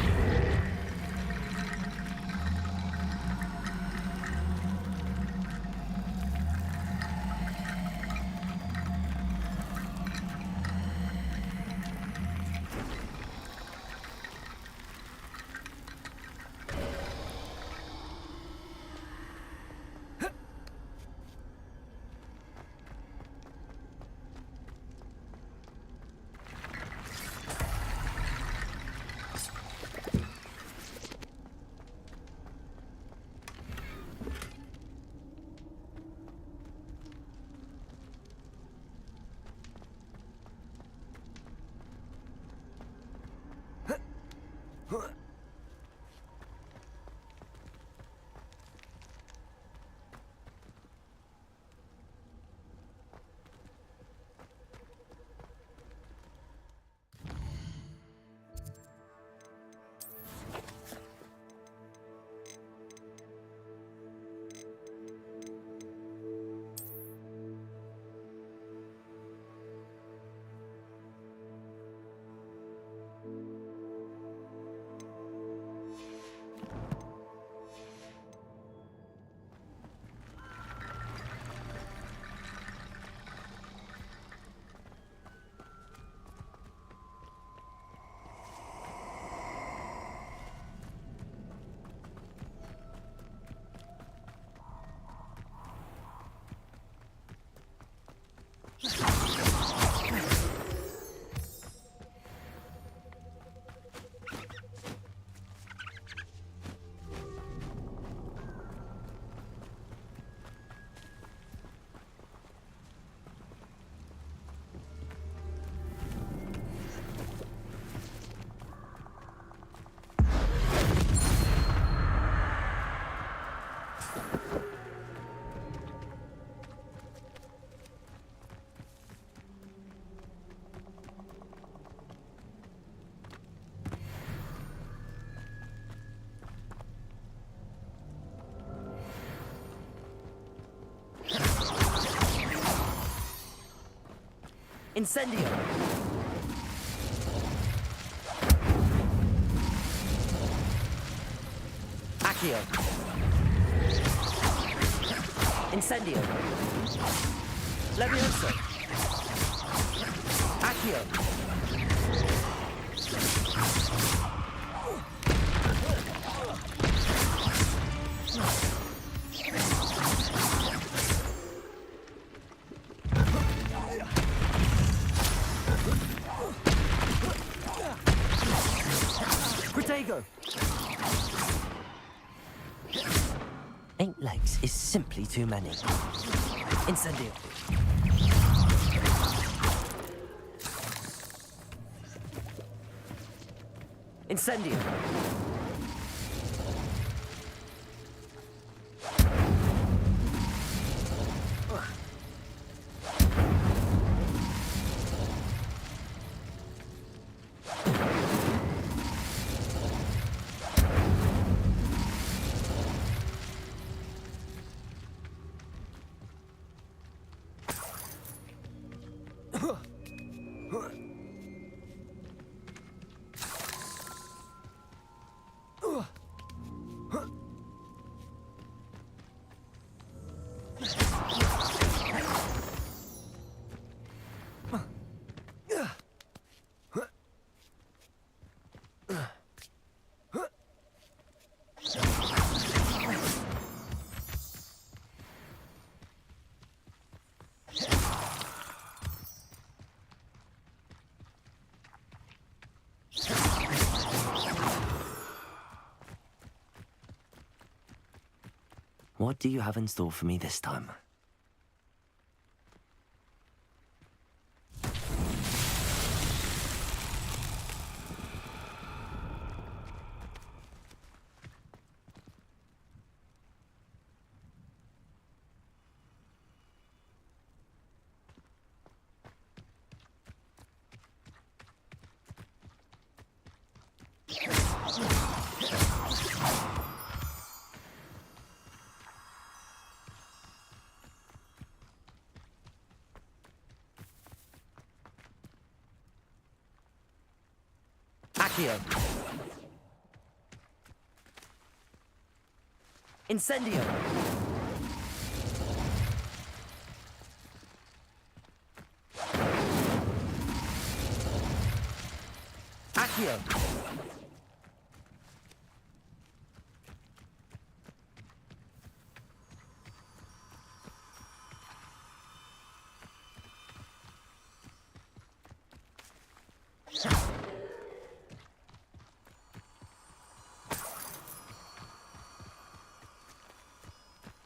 Incendio. Accio. Incendio. Levioso. Accio. Protego. 8 legs is simply too many. Incendio. Incendio. What do you have in store for me this time? Accio. Incendio. Accio.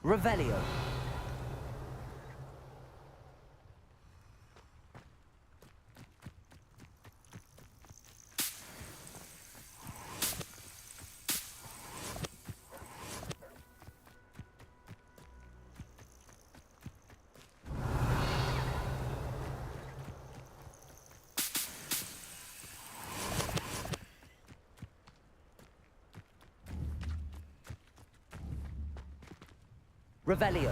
Revelio. Revelio.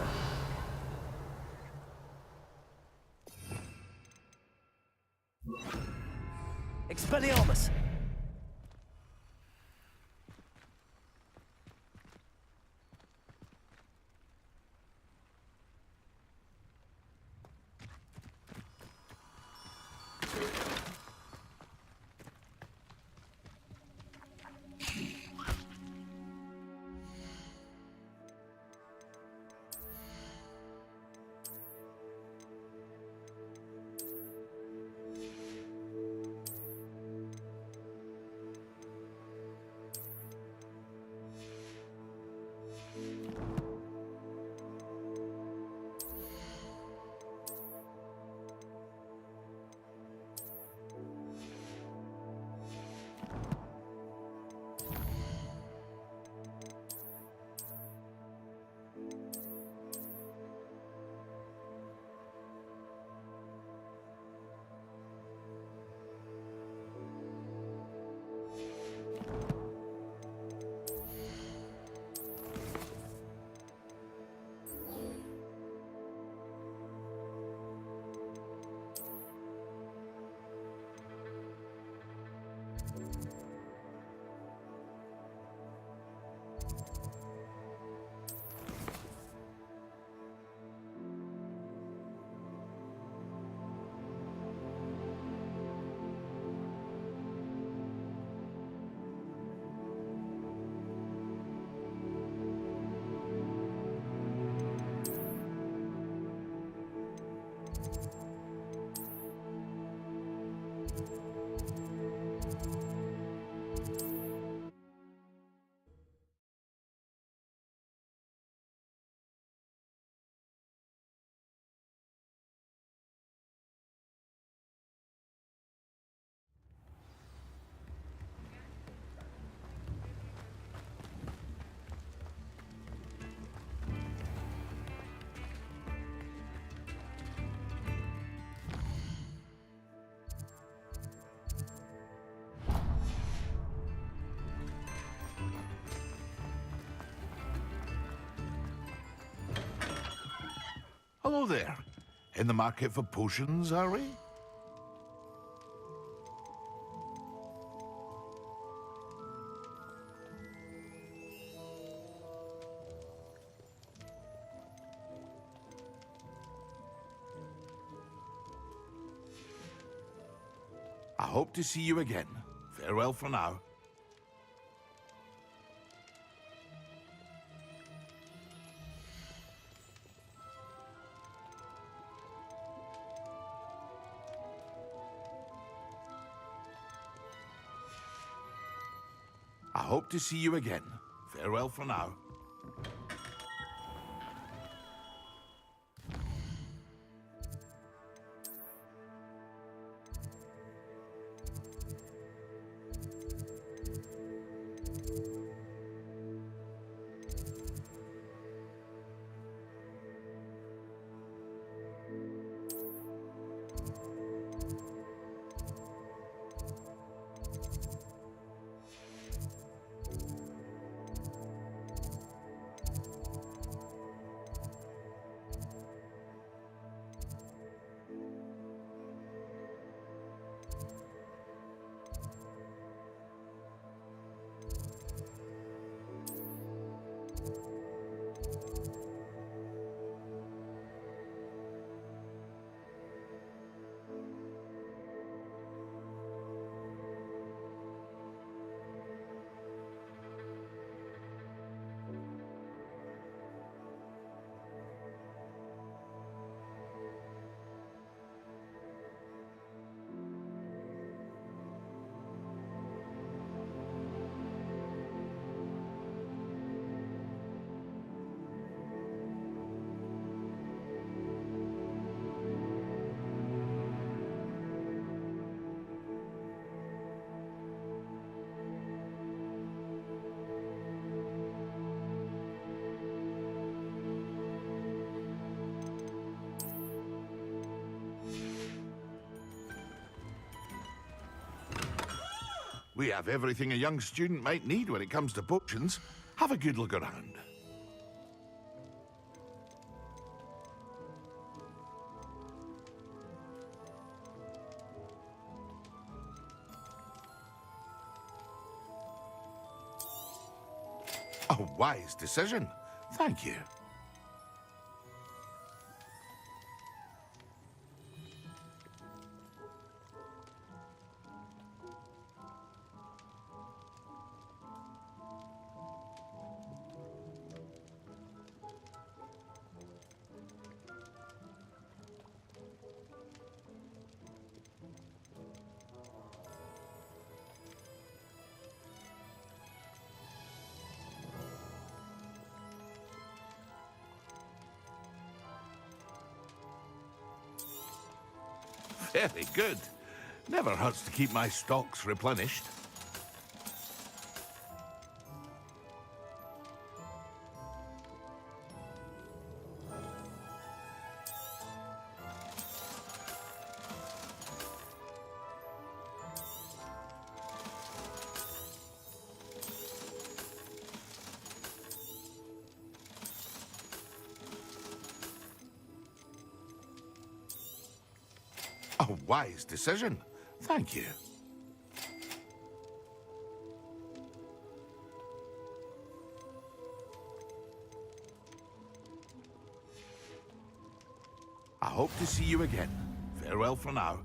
Expelliarmus. Hello there. In the market for potions, are we? I hope to see you again. Farewell for now. I hope to see you again. Farewell for now. We have everything a young student might need when it comes to potions. Have a good look around. A wise decision. Thank you. Very good. Never hurts to keep my stocks replenished. A wise decision. Thank you. I hope to see you again. Farewell for now.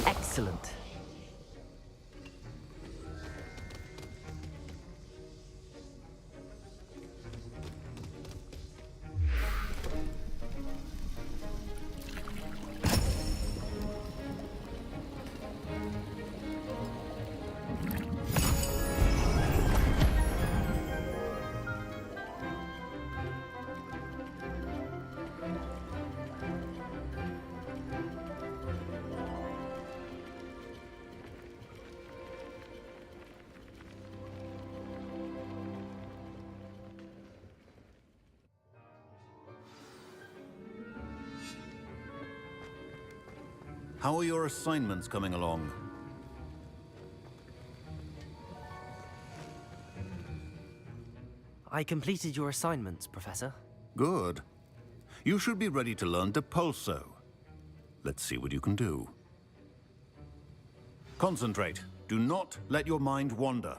Excellent. How are your assignments coming along? I completed your assignments, Professor. Good. You should be ready to learn Depulso. Let's see what you can do. Concentrate. Do not let your mind wander.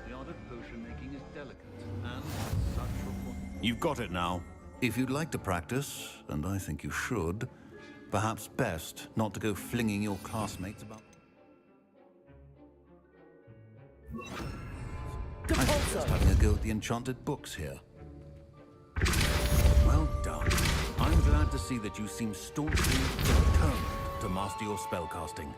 The art of potion making is delicate, and such You've got it now. If you'd like to practice, and I think you should, perhaps best not to go flinging your classmates about. I was just having a go at the enchanted books here. Well done. I'm glad to see that you seem staunchly determined to master your spellcasting.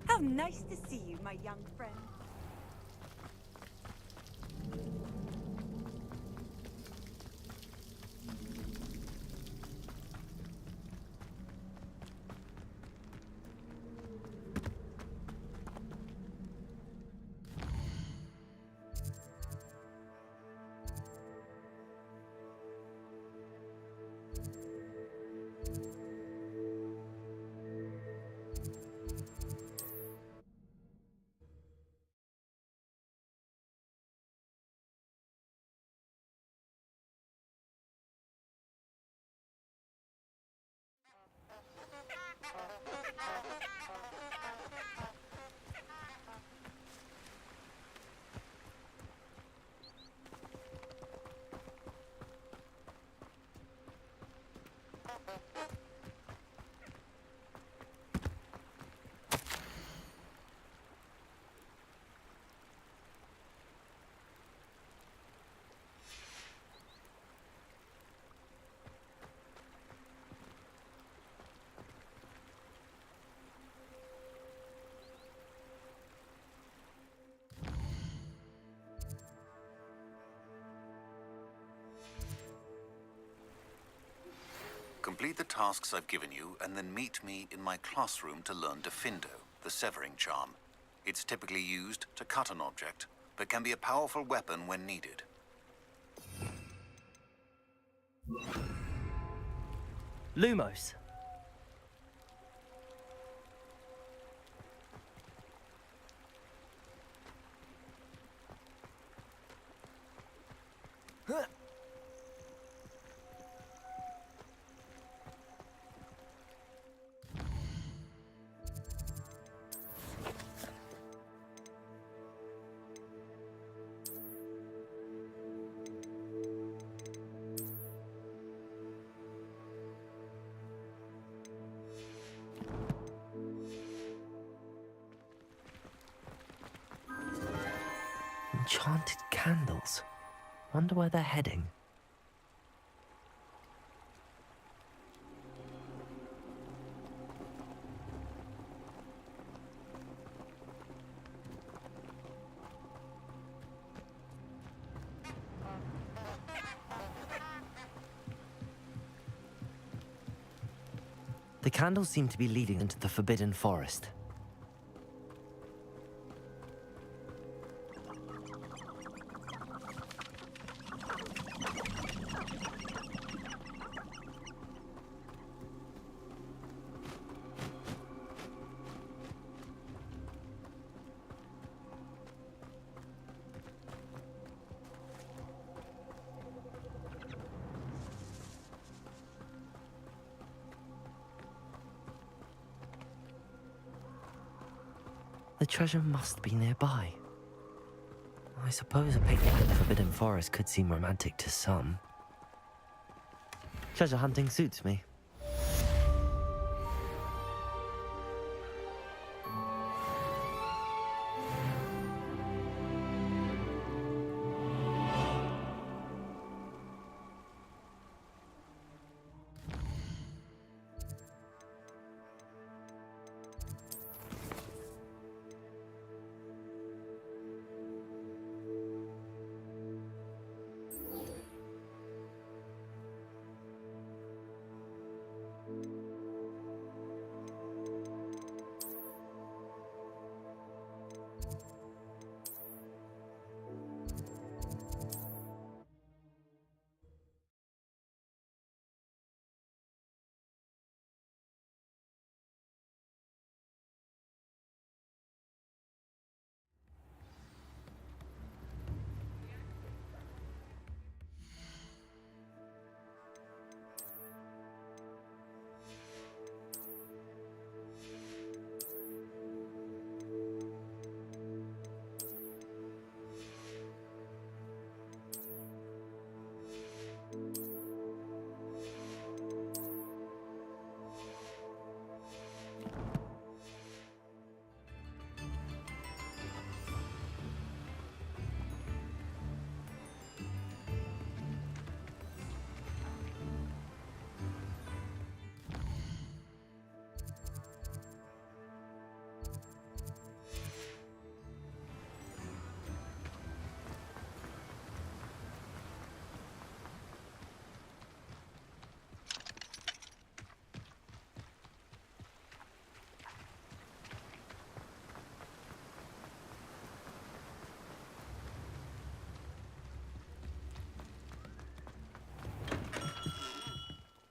How nice to see you, my young friend. Complete the tasks I've given you, and then meet me in my classroom to learn Defindo, the severing charm. It's typically used to cut an object, but can be a powerful weapon when needed. Lumos. Enchanted candles. Wonder where they're heading. The candles seem to be leading into the Forbidden Forest. The treasure must be nearby. I suppose a picnic in the Forbidden Forest could seem romantic to some. Treasure hunting suits me.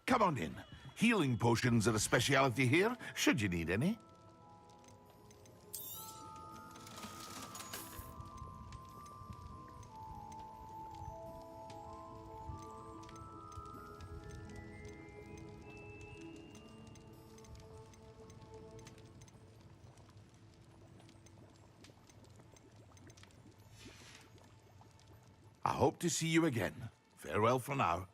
Come on in. Healing potions are a speciality here, should you need any. I hope to see you again. Farewell for now.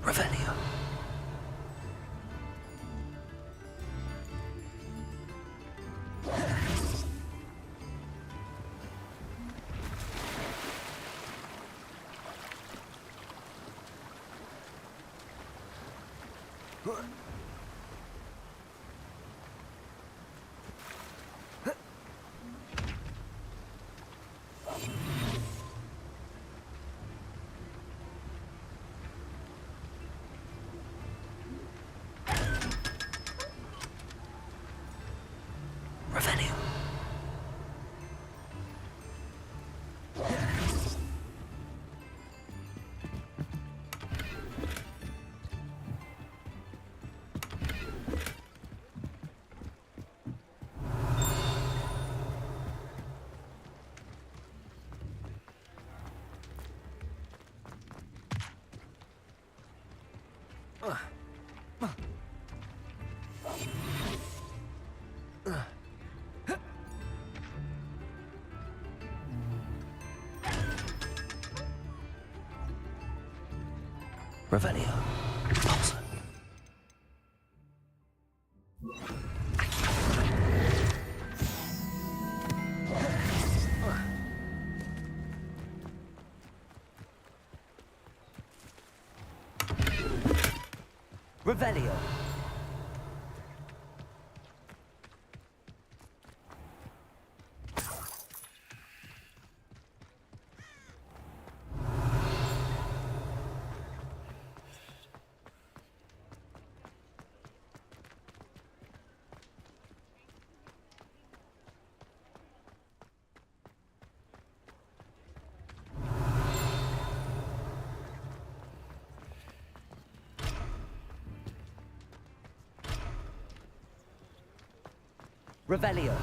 Revelio. Revelio. Pulse. Revelio. Revelio.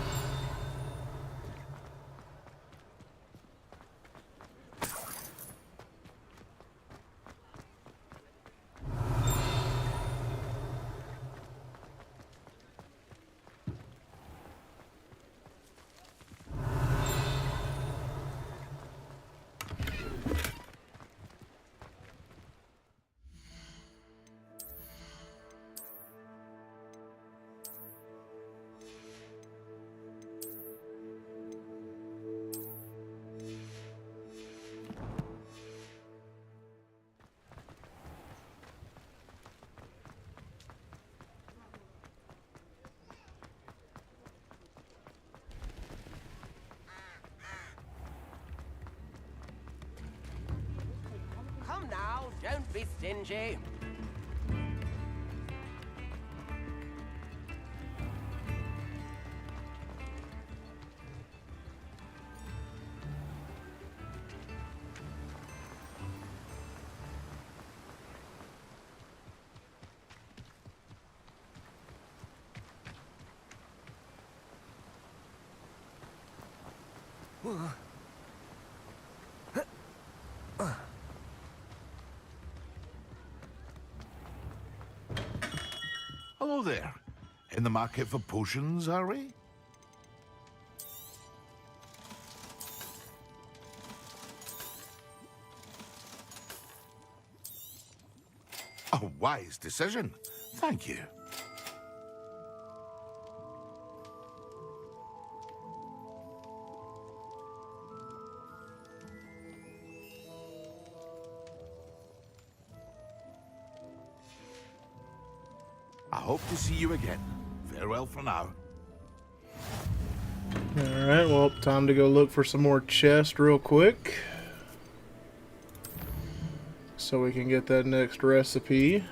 Come now, don't be stingy. Hello there. In the market for potions, are we? A wise decision. Thank you. I hope to see you again. Farewell for now. Alright, well, time to go look for some more chests real quick, so we can get that next recipe.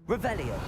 Revelio.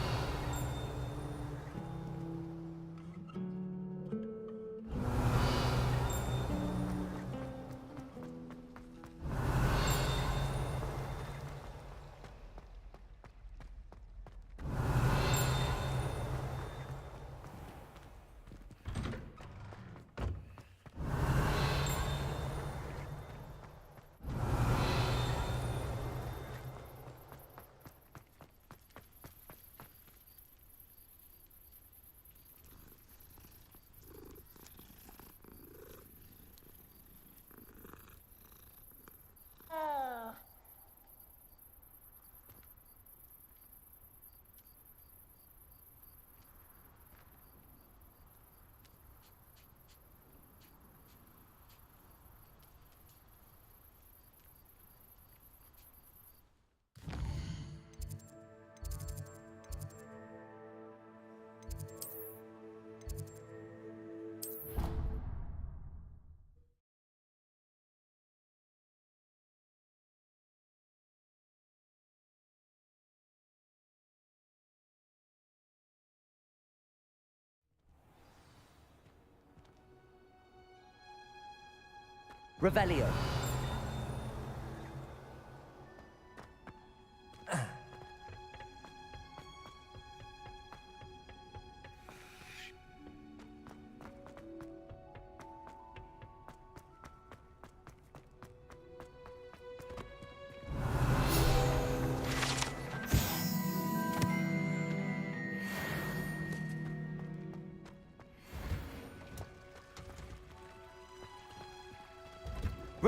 Revelio.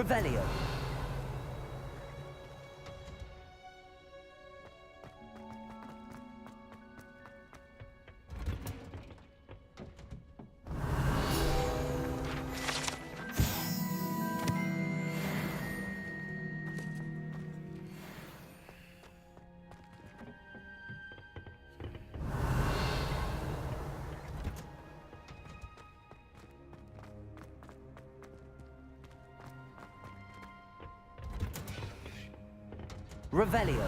Revelio. Revelio.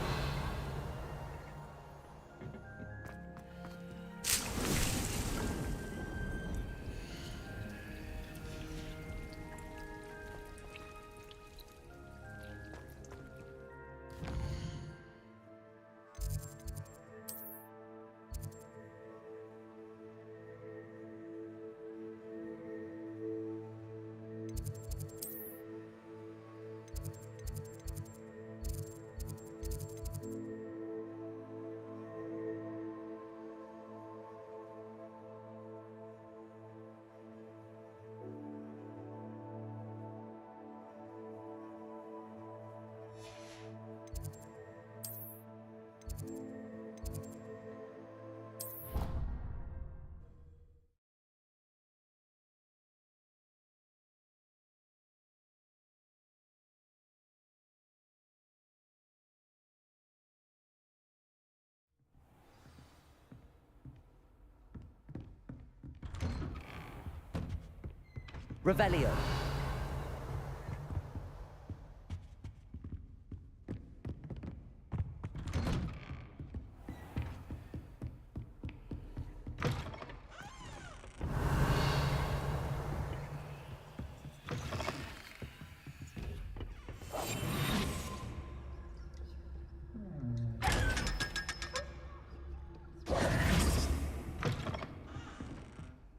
Revelio.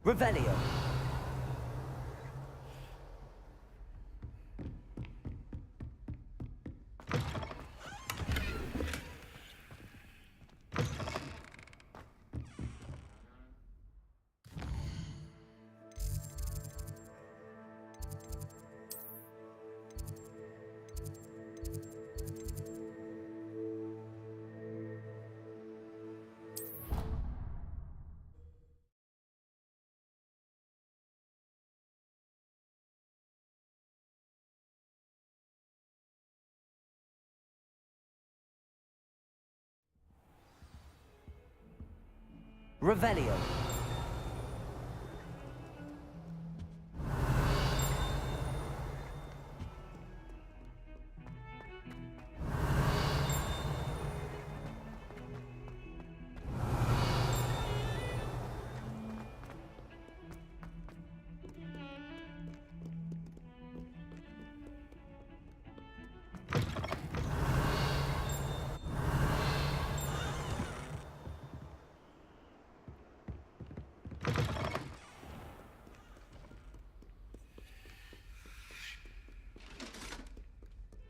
Revelio. Revelio.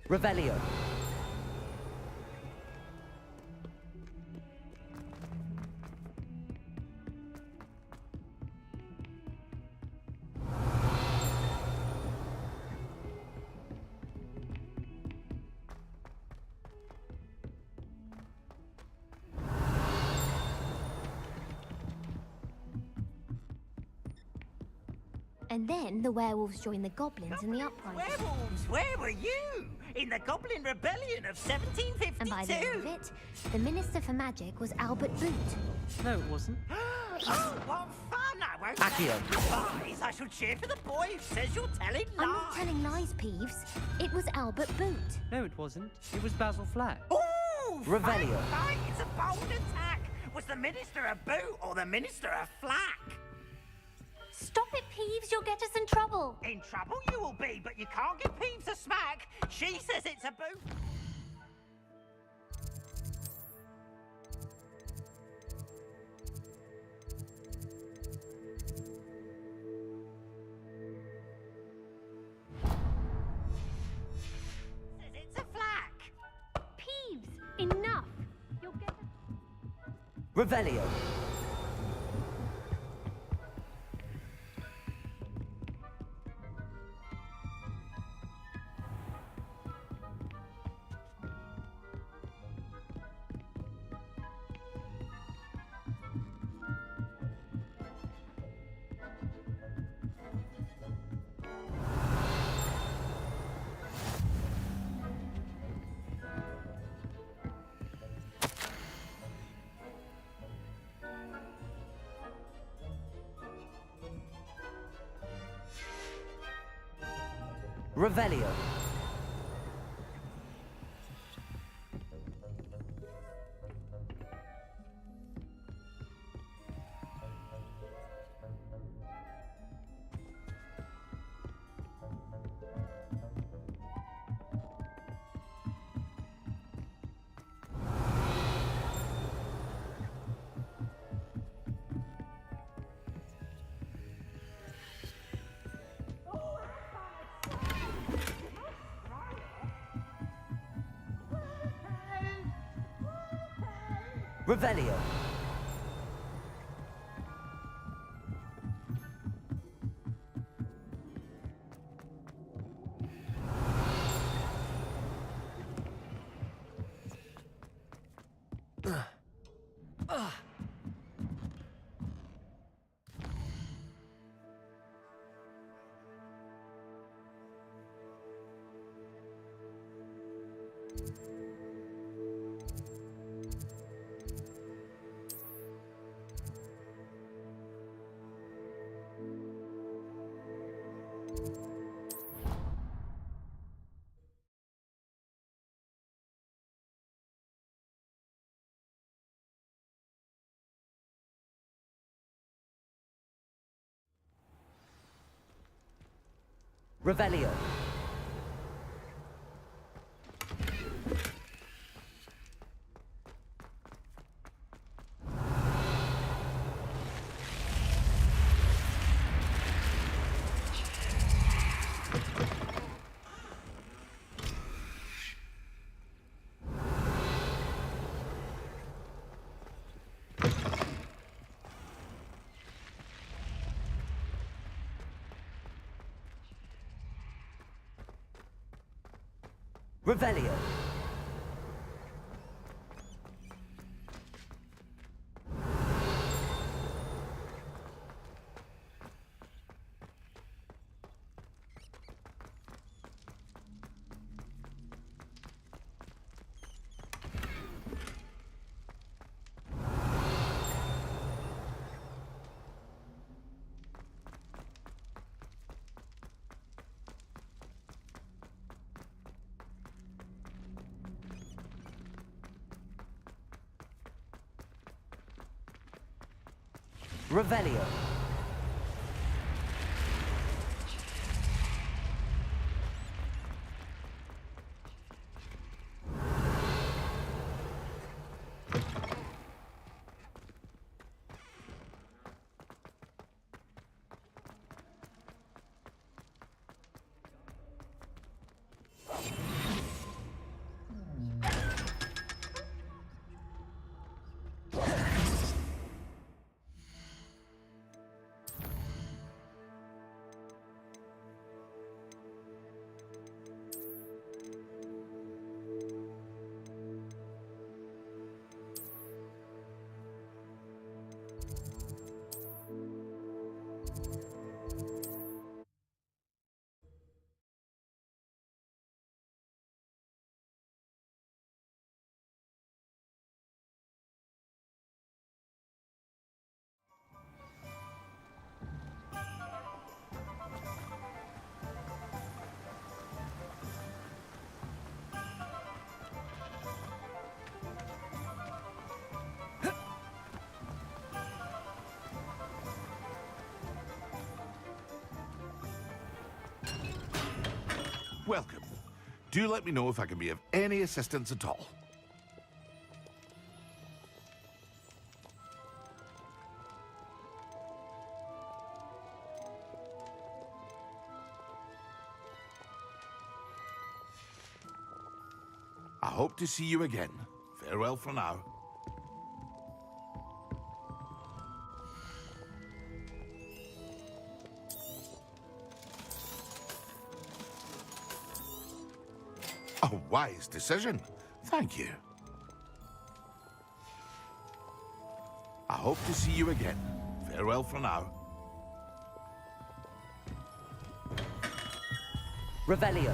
Revelio. And then the werewolves joined the goblins in the uprising. Werewolves, where were you? In the Goblin Rebellion of 1752? And by the end of it, the Minister for Magic was Albert Boot. No, it wasn't. Oh, what fun! I won't Accio. tell lies. I shall cheer for the boy who says you're telling lies. I'm not telling lies, Peeves. It was Albert Boot. No, it wasn't. It was Basil Flack. Ooh, Revelio. fight, it's a bold attack. Was the Minister a boot or the Minister a flack? Stop it, Peeves. You'll get us in trouble. In trouble you will be, but you can't give Peeves a smack. She says it's a boo. Says it's a flack. Peeves, enough. You'll get us... Revelio. Revelio. Revelio. Revelio. Revelio. Revelio. Do let me know if I can be of any assistance at all. I hope to see you again. Farewell for now. A wise decision. Thank you. I hope to see you again. Farewell for now. Revelio.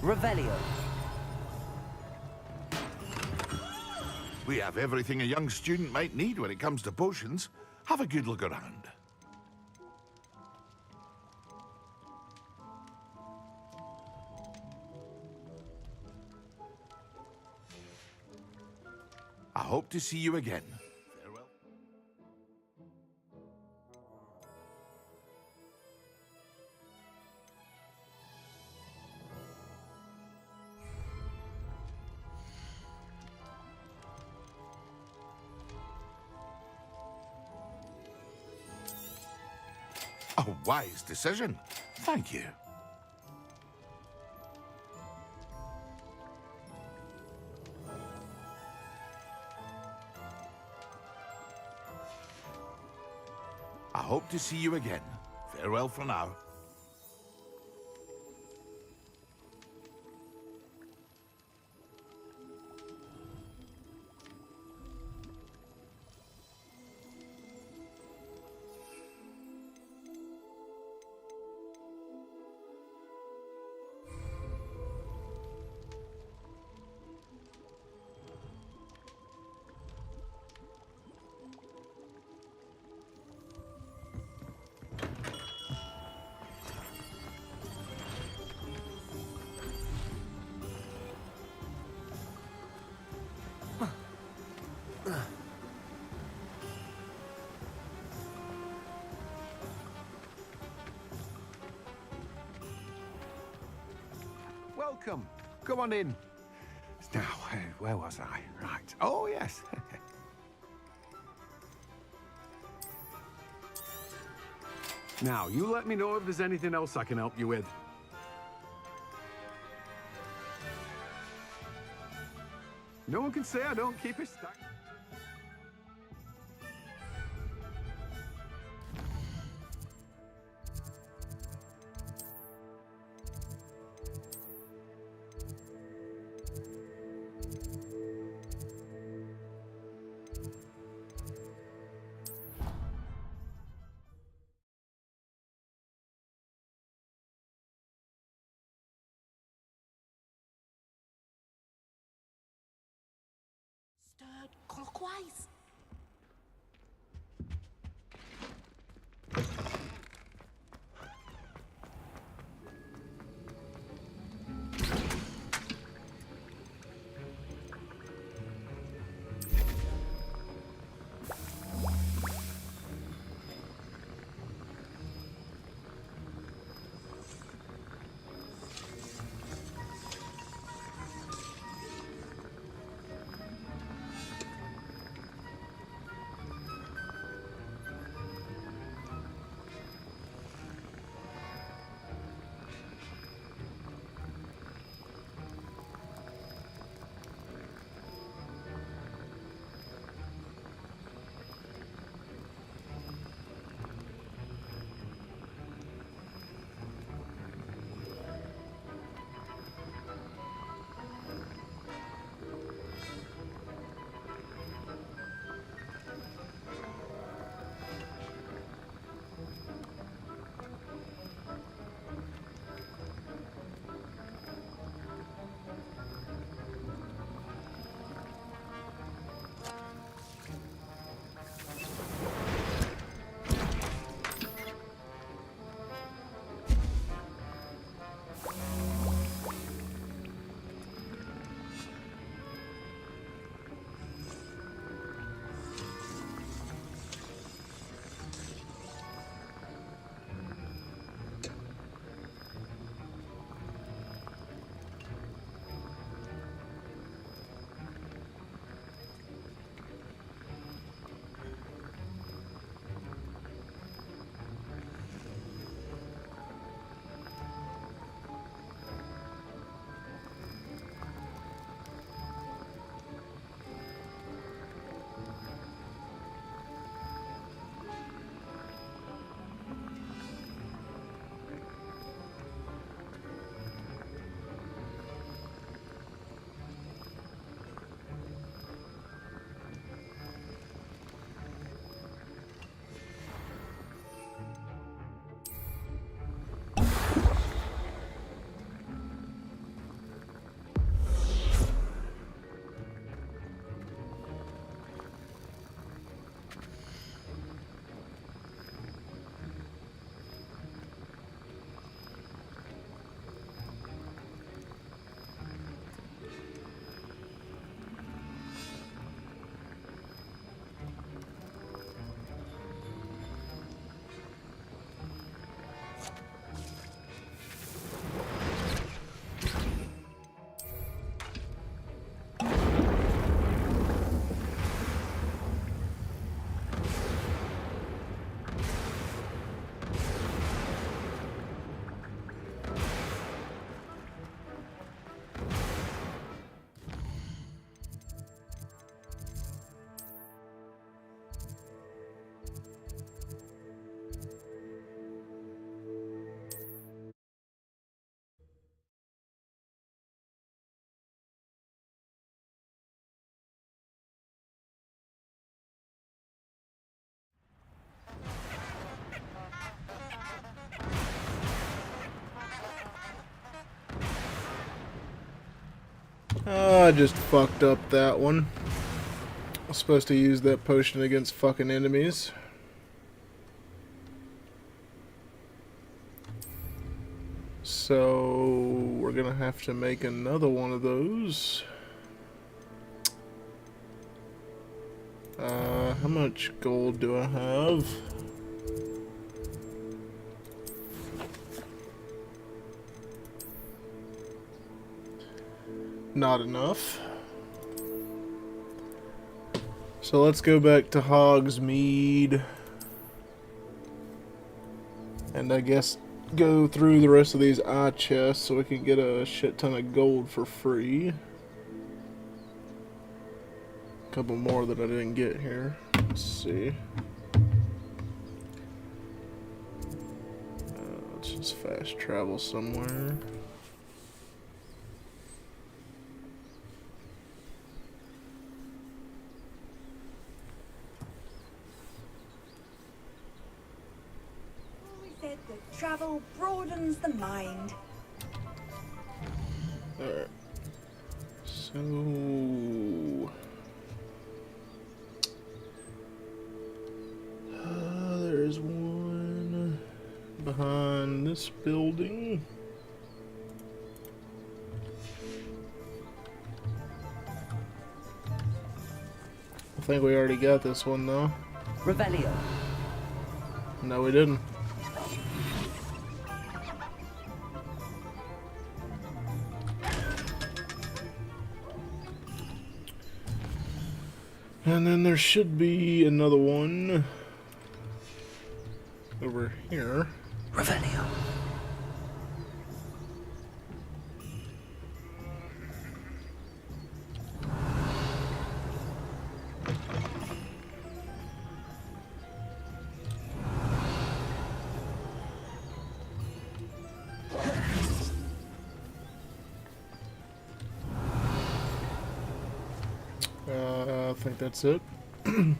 Revelio. We have everything a young student might need when it comes to potions. Have a good look around. I hope to see you again. Farewell. A wise decision. Thank you. I hope to see you again. Farewell for now. Welcome. Come on in. Now, where was I? Right. Oh, yes. Now, you let me know if there's anything else I can help you with. No one can say I don't keep it stacked. Stirred clockwise. I just fucked up that one. I was supposed to use that potion against fucking enemies. So we're gonna have to make another one of those. How much gold do I have? Not enough. So let's go back to Hogsmeade. And I guess go through the rest of these eye chests so we can get a shit ton of gold for free. A couple more that I didn't get here. Let's see. Let's just fast travel somewhere. Said that travel broadens the mind. Alright. So... there's one behind this building. I think we already got this one though. Revelio. No, we didn't. And then there should be another one over here. Revelio. I think that's it. And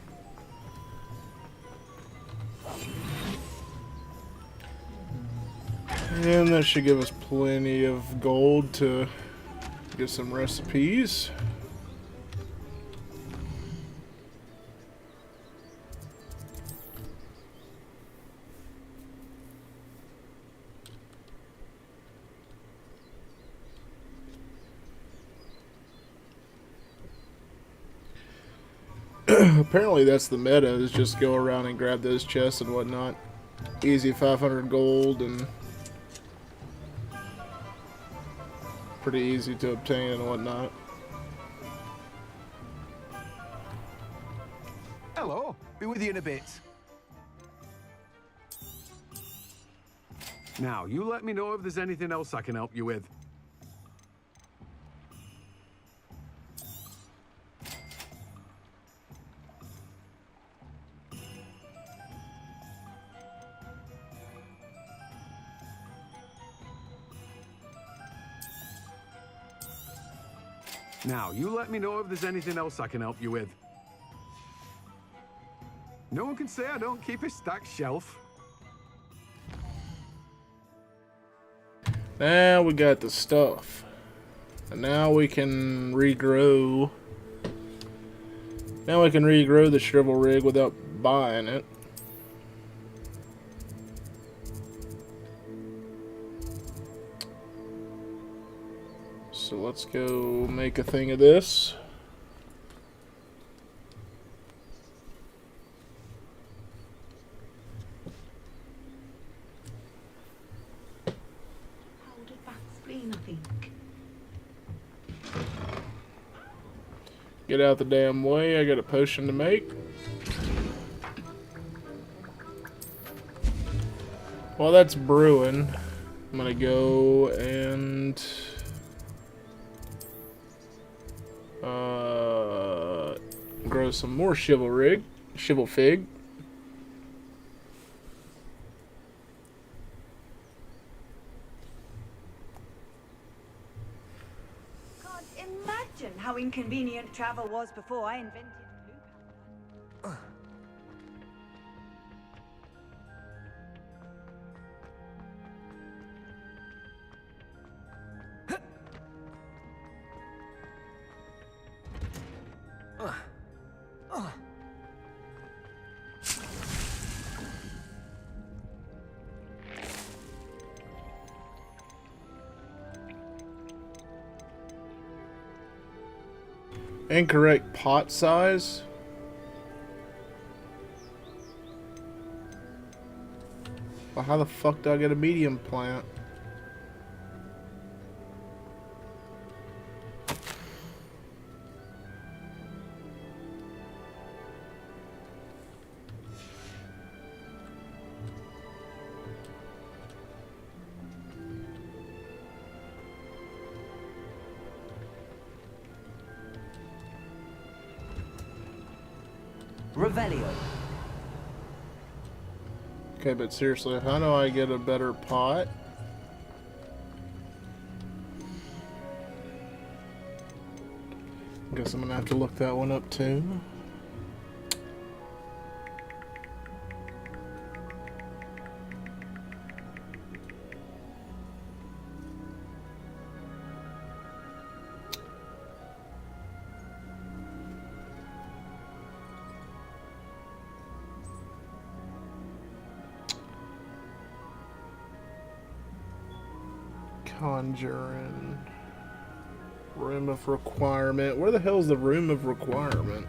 that should give us plenty of gold to get some recipes. Apparently that's the meta, is just go around and grab those chests and whatnot. Easy 500 gold and pretty easy to obtain and whatnot. Hello, be with you in a bit. Now, you let me know if there's anything else I can help you with. Now, you let me know if there's anything else I can help you with. No one can say I don't keep a stacked shelf. Now we got the stuff. And now we can regrow. Now we can regrow the shrivel rig without buying it. So let's go make a thing of this. Powdered back spleen, I think. Get out the damn way, I got a potion to make. While that's brewing, I'm gonna go and grow some more shivel fig. Can't imagine how inconvenient travel was before I invented blue powder. Incorrect pot size? Well, how the fuck do I get a medium plant? Revelio. Okay, but seriously, how do I get a better pot? Guess I'm gonna have to look that one up too. Conjuring. Room of requirement. Where the hell is the room of requirement?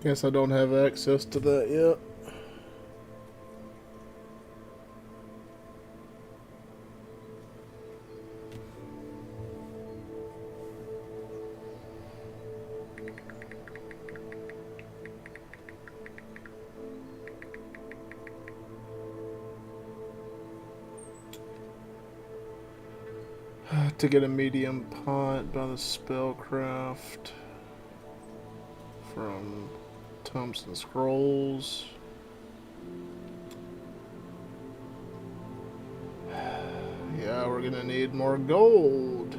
Guess I don't have access to that yet. To get a medium pot by the spellcraft from Thompson Scrolls. Yeah, we're gonna need more gold.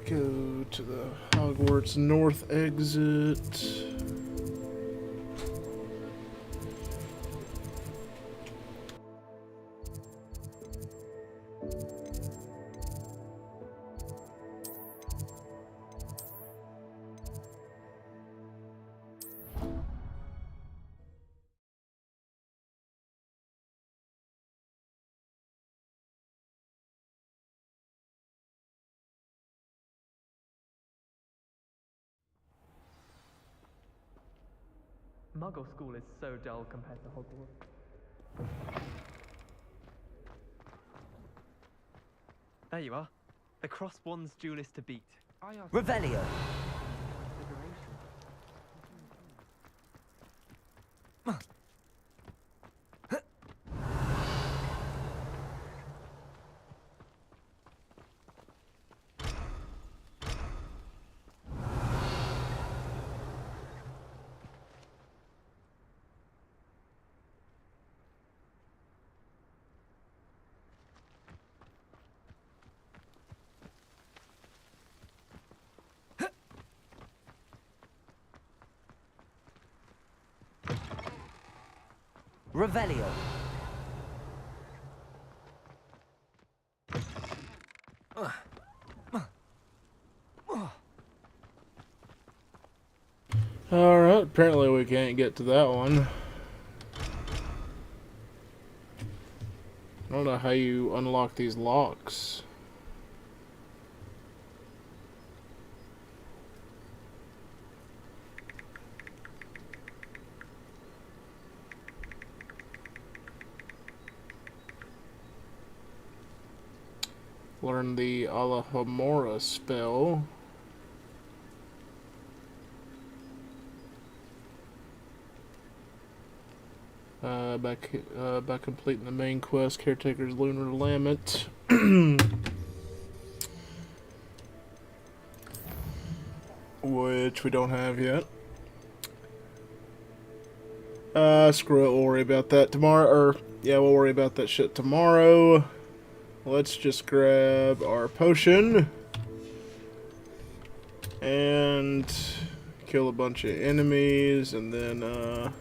Go to the Hogwarts North exit. Muggle school is so dull compared to Hogwarts. There you are. The Cross Wands duelist to beat. Revelio. Revelio. Apparently we can't get to that one. I don't know how you unlock these locks. Learn the Alahamora spell. By completing the main quest, Caretaker's Lunar Lament. Which we don't have yet. Screw it, we'll worry about that tomorrow. Or, yeah, we'll worry about that shit tomorrow. Let's just grab our potion. And kill a bunch of enemies, and then,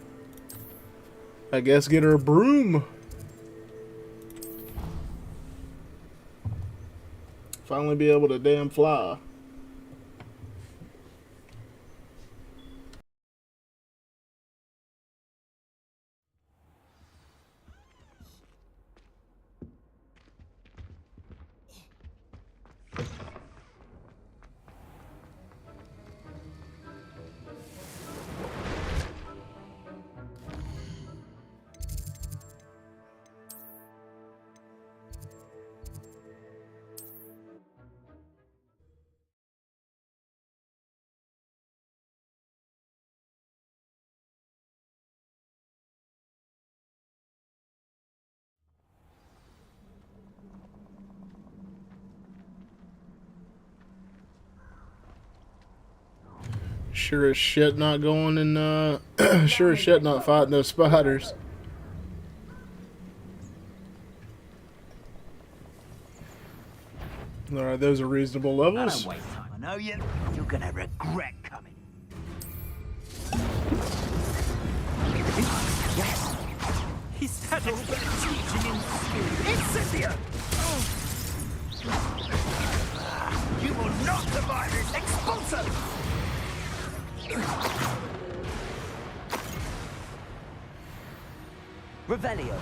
I guess get her a broom. Finally be able to damn fly. Sure as shit not going and, sure as shit not fighting those spiders. Alright, those are reasonable levels. Don't waste time, I know you. You're gonna regret coming. Yes! He said all but teaching in school. Incendio! You will not survive this expulso! Revelio.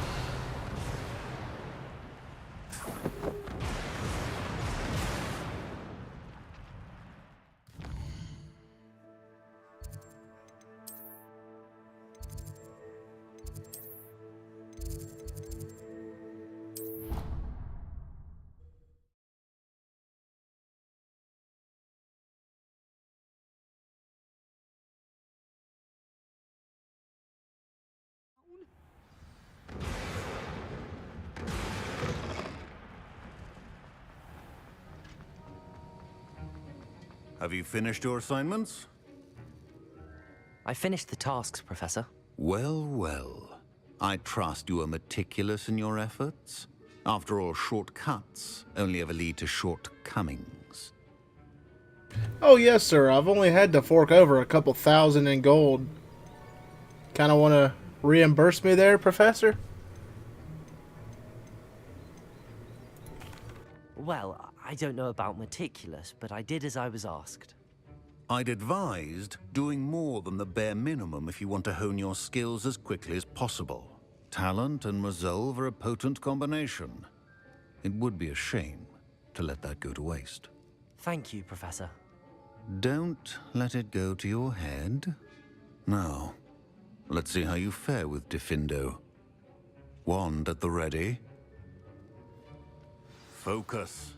Have you finished your assignments? I finished the tasks, Professor. Well, well. I trust you are meticulous in your efforts. After all, shortcuts only ever lead to shortcomings. Oh, yes, sir. I've only had to fork over a couple thousand in gold. Kind of want to reimburse me there, Professor? Well, I don't know about meticulous, but I did as I was asked. I'd advised doing more than the bare minimum if you want to hone your skills as quickly as possible. Talent and resolve are a potent combination. It would be a shame to let that go to waste. Thank you, Professor. Don't let it go to your head. Now, let's see how you fare with Diffindo. Wand at the ready. Focus.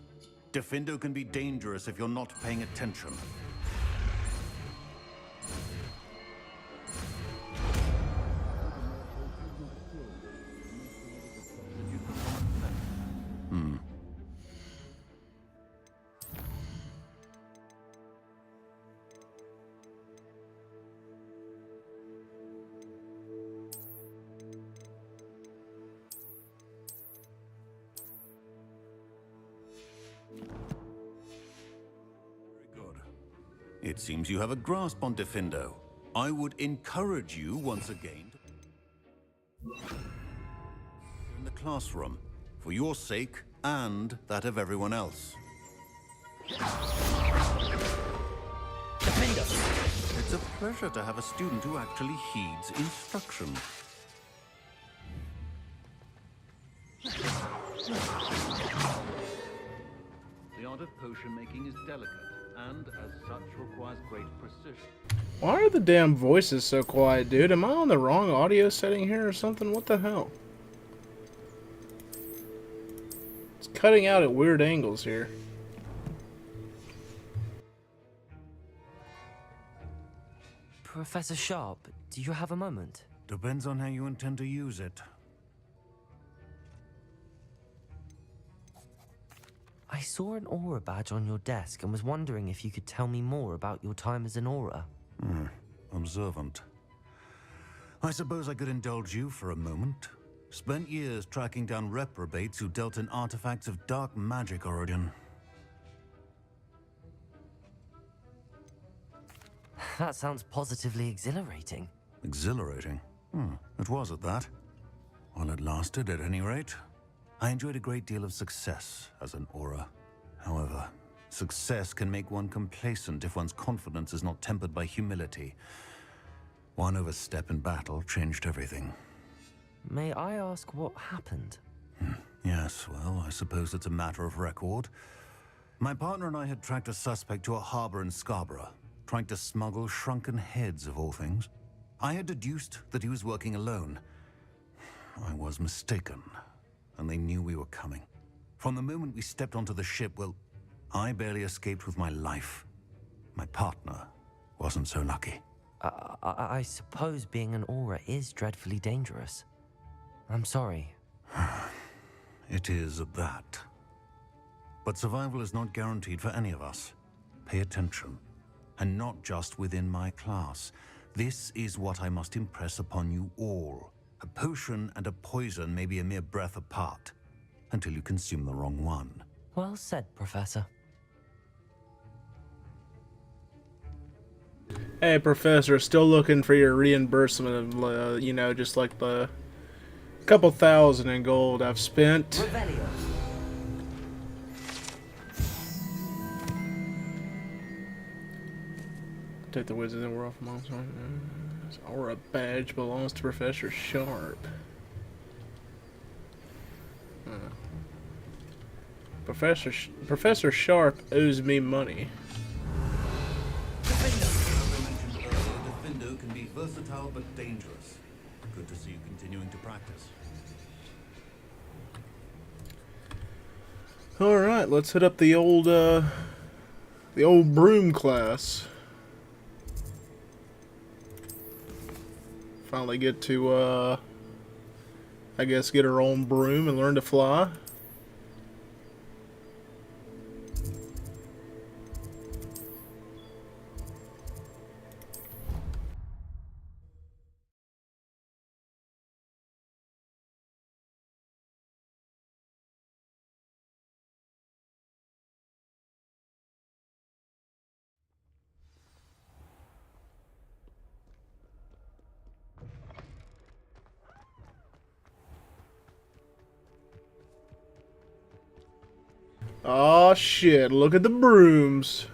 Diffindo can be dangerous if you're not paying attention. It seems you have a grasp on Diffindo. I would encourage you once again in the classroom, for your sake and that of everyone else. Defend It's a pleasure to have a student who actually heeds instruction. The art of potion making is delicate, and as such requires great precision. Why are the damn voices so quiet, dude? Am I on the wrong audio setting here or something? What the hell? It's cutting out at weird angles here. Professor Sharp, do you have a moment? Depends on how you intend to use it. I saw an aura badge on your desk and was wondering if you could tell me more about your time as an aura. Observant. I suppose I could indulge you for a moment. Spent years tracking down reprobates who dealt in artifacts of dark magic origin. That sounds positively exhilarating. Exhilarating? It was at that. While it lasted, at any rate. I enjoyed a great deal of success as an aura. However, success can make one complacent if one's confidence is not tempered by humility. One overstep in battle changed everything. May I ask what happened? Yes, well, I suppose it's a matter of record. My partner and I had tracked a suspect to a harbor in Scarborough, trying to smuggle shrunken heads of all things. I had deduced that he was working alone. I was mistaken, and they knew we were coming. From the moment we stepped onto the ship, well, I barely escaped with my life. My partner wasn't so lucky. I suppose being an aura is dreadfully dangerous. I'm sorry. It is at that. But survival is not guaranteed for any of us. Pay attention. And not just within my class. This is what I must impress upon you all. A potion and a poison may be a mere breath apart, until you consume the wrong one. Well said, Professor. Hey, Professor, still looking for your reimbursement of, you know, just like the couple thousand in gold I've spent. Revelio. Take the wizards and we're off monster. Aura badge belongs to Professor Sharp. Professor Sharp owes me money. Defendo can be versatile but dangerous. Good to see you continuing to practice. All right, let's hit up the old broom class. Finally get to, I guess, get our own broom and learn to fly. Oh shit, look at the brooms.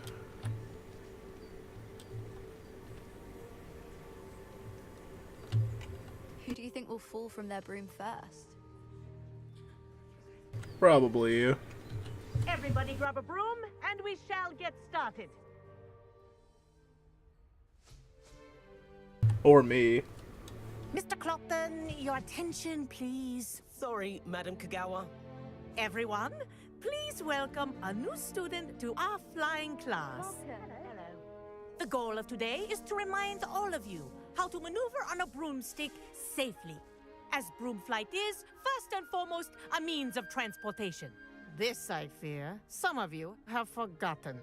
Who do you think will fall from their broom first? Probably you. Everybody grab a broom, and we shall get started. Or me. Mr. Clockton, your attention, please. Sorry, Madam Kagawa. Everyone, please welcome a new student to our flying class. Hello. The goal of today is to remind all of you how to maneuver on a broomstick safely, as broom flight is, first and foremost, a means of transportation. This, I fear, some of you have forgotten.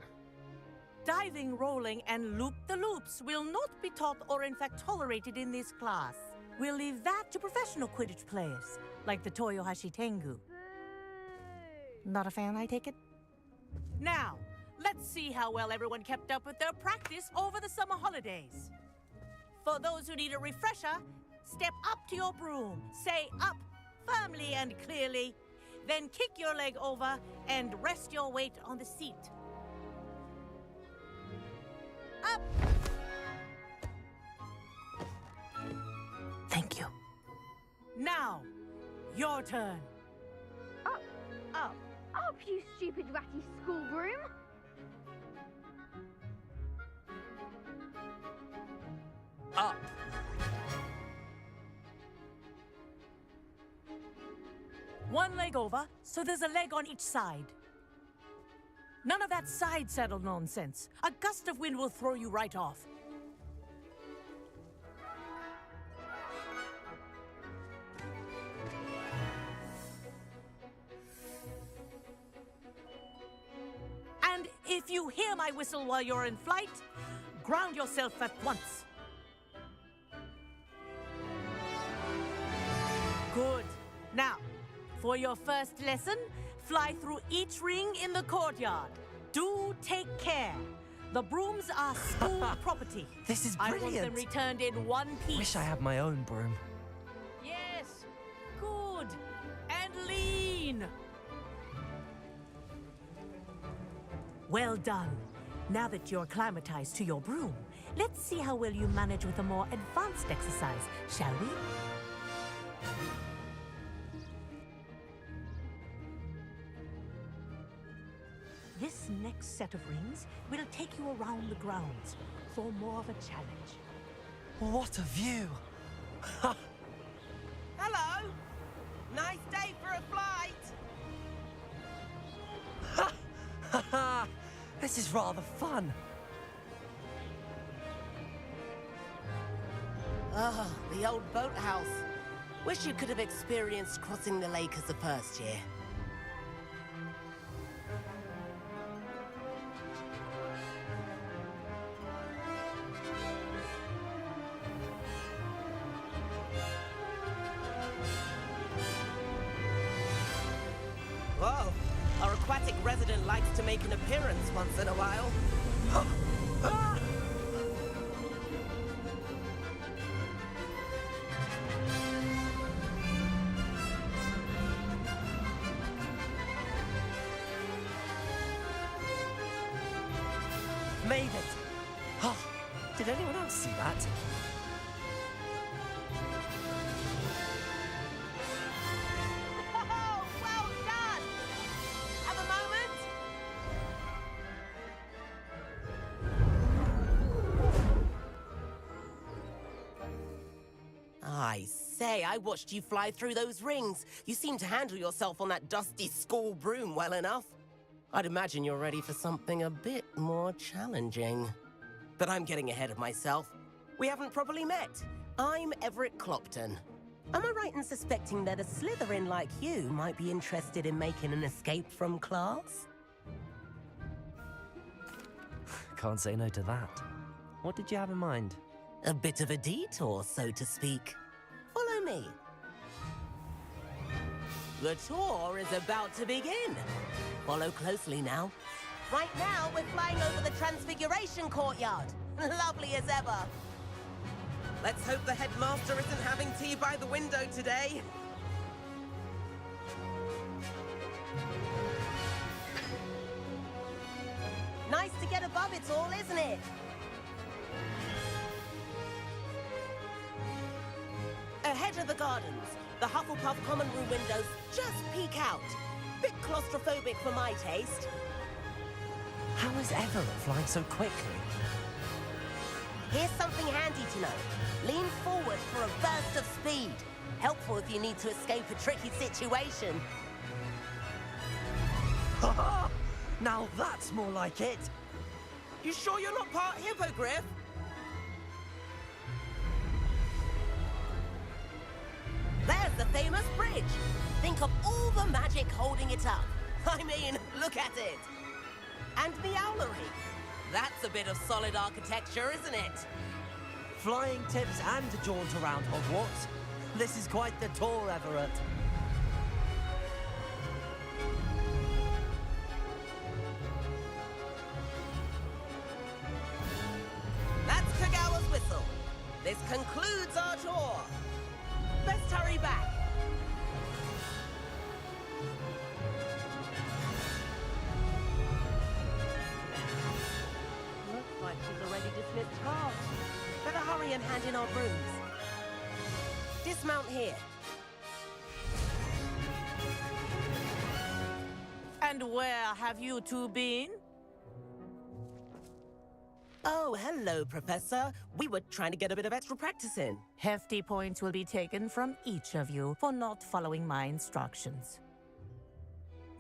Diving, rolling, and loop-the-loops will not be taught or in fact tolerated in this class. We'll leave that to professional Quidditch players, like the Toyohashi Tengu. Not a fan, I take it? Now, let's see how well everyone kept up with their practice over the summer holidays. For those who need a refresher, step up to your broom, say up firmly and clearly, then kick your leg over and rest your weight on the seat. Up! Your turn. Up, you stupid ratty school broom! Up. One leg over, so there's a leg on each side. None of that side saddle nonsense. A gust of wind will throw you right off. And if you hear my whistle while you're in flight, ground yourself at once. Good. Now, for your first lesson, fly through each ring in the courtyard. Do take care. The brooms are school property. This is I want them brilliant. returned in one piece. Wish I had my own broom. Yes. Good. And lean. Well done. Now that you're acclimatized to your broom, let's see how well you manage with a more advanced exercise, shall we? This next set of rings will take you around the grounds for more of a challenge. What a view! Hello! Nice day for a flight! This is rather fun. Ah, the old boathouse. Wish you could have experienced crossing the lake as a first year. Whoa, our aquatic resident likes to make an appearance once in a while. Made it! Oh, did anyone else see that? Oh, well done! Have a moment? I say, I watched you fly through those rings. You seem to handle yourself on that dusty school broom well enough. I'd imagine you're ready for something a bit more challenging. But I'm getting ahead of myself. We haven't properly met. I'm Everett Clopton. Am I right in suspecting that a Slytherin like you might be interested in making an escape from class? Can't say no to that. What did you have in mind? A bit of a detour, so to speak. Follow me. The tour is about to begin. Follow closely now. Right now, we're flying over the Transfiguration Courtyard. Lovely as ever. Let's hope the headmaster isn't having tea by the window today. Nice to get above it all, isn't it? Ahead of the gardens, the Hufflepuff common room windows just peek out. Bit claustrophobic for my taste. How is Everett flying so quickly? Here's something handy to know. Lean forward for a burst of speed. Helpful if you need to escape a tricky situation. Now that's more like it. You sure you're not part hippogriff? There's the famous bridge. Think of all the magic holding it up. I mean, look at it. And the owlery. That's a bit of solid architecture, isn't it? Flying tips and a jaunt around Hogwarts. This is quite the tour, Everett. That's Kagawa's whistle. This concludes our tour. Let's hurry back. Looks like she's already dismissed class. Better hurry and hand in our brooms. Dismount here. Where have you two been? Oh, hello, Professor. We were trying to get a bit of extra practice in. Hefty points will be taken from each of you for not following my instructions.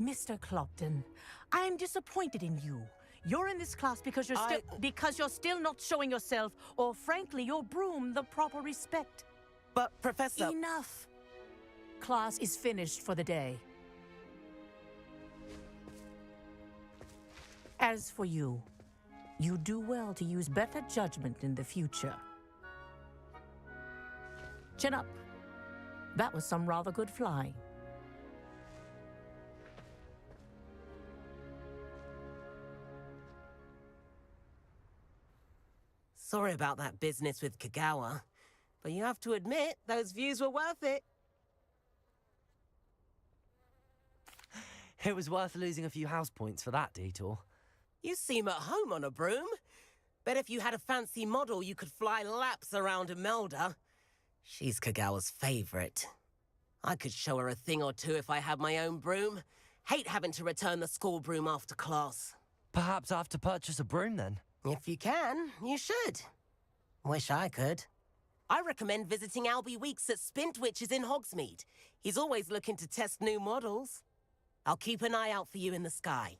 Mr. Clopton, I'm disappointed in you. You're in this class because you're still not showing yourself, or frankly, your broom the proper respect. But, Professor... Enough. Class is finished for the day. As for you, you do well to use better judgment in the future. Chin up. That was some rather good flying. Sorry about that business with Kagawa, but you have to admit, those views were worth it. It was worth losing a few house points for that detour. You seem at home on a broom. Bet if you had a fancy model, you could fly laps around Imelda. She's Kagawa's favorite. I could show her a thing or two if I had my own broom. Hate having to return the school broom after class. Perhaps I have to purchase a broom then? If you can, you should. Wish I could. I recommend visiting Albie Weeks at Spintwitches in Hogsmeade. He's always looking to test new models. I'll keep an eye out for you in the sky.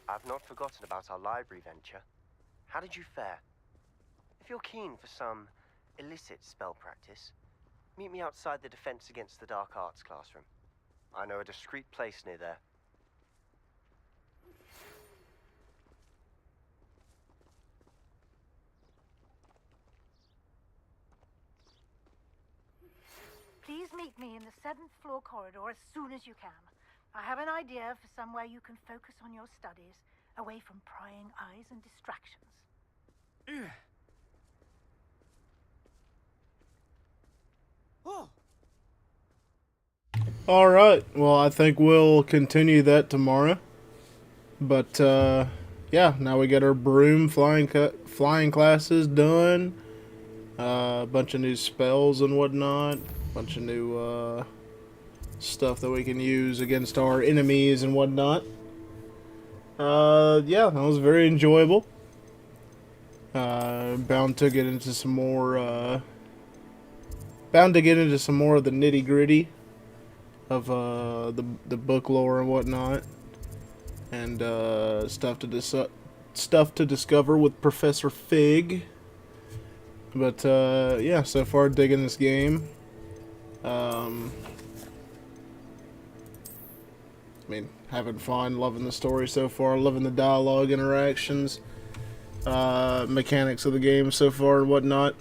I've not forgotten about our library venture. How did you fare? If you're keen for some illicit spell practice, meet me outside the Defense Against the Dark Arts classroom. I know a discreet place near there. Please meet me in the 7th floor corridor as soon as you can. I have an idea for somewhere you can focus on your studies, away from prying eyes and distractions. Oh. All right. Well, I think we'll continue that tomorrow. But yeah, now we got our broom flying classes done. A bunch of new spells and whatnot. Bunch of new stuff that we can use against our enemies and whatnot. Yeah, that was very enjoyable. Bound to get into some more of the nitty gritty of the book lore and whatnot, and stuff to discover with Professor Fig. But yeah, so far digging this game. I mean, having fun, loving the story so far, loving the dialogue, interactions, mechanics of the game so far and whatnot.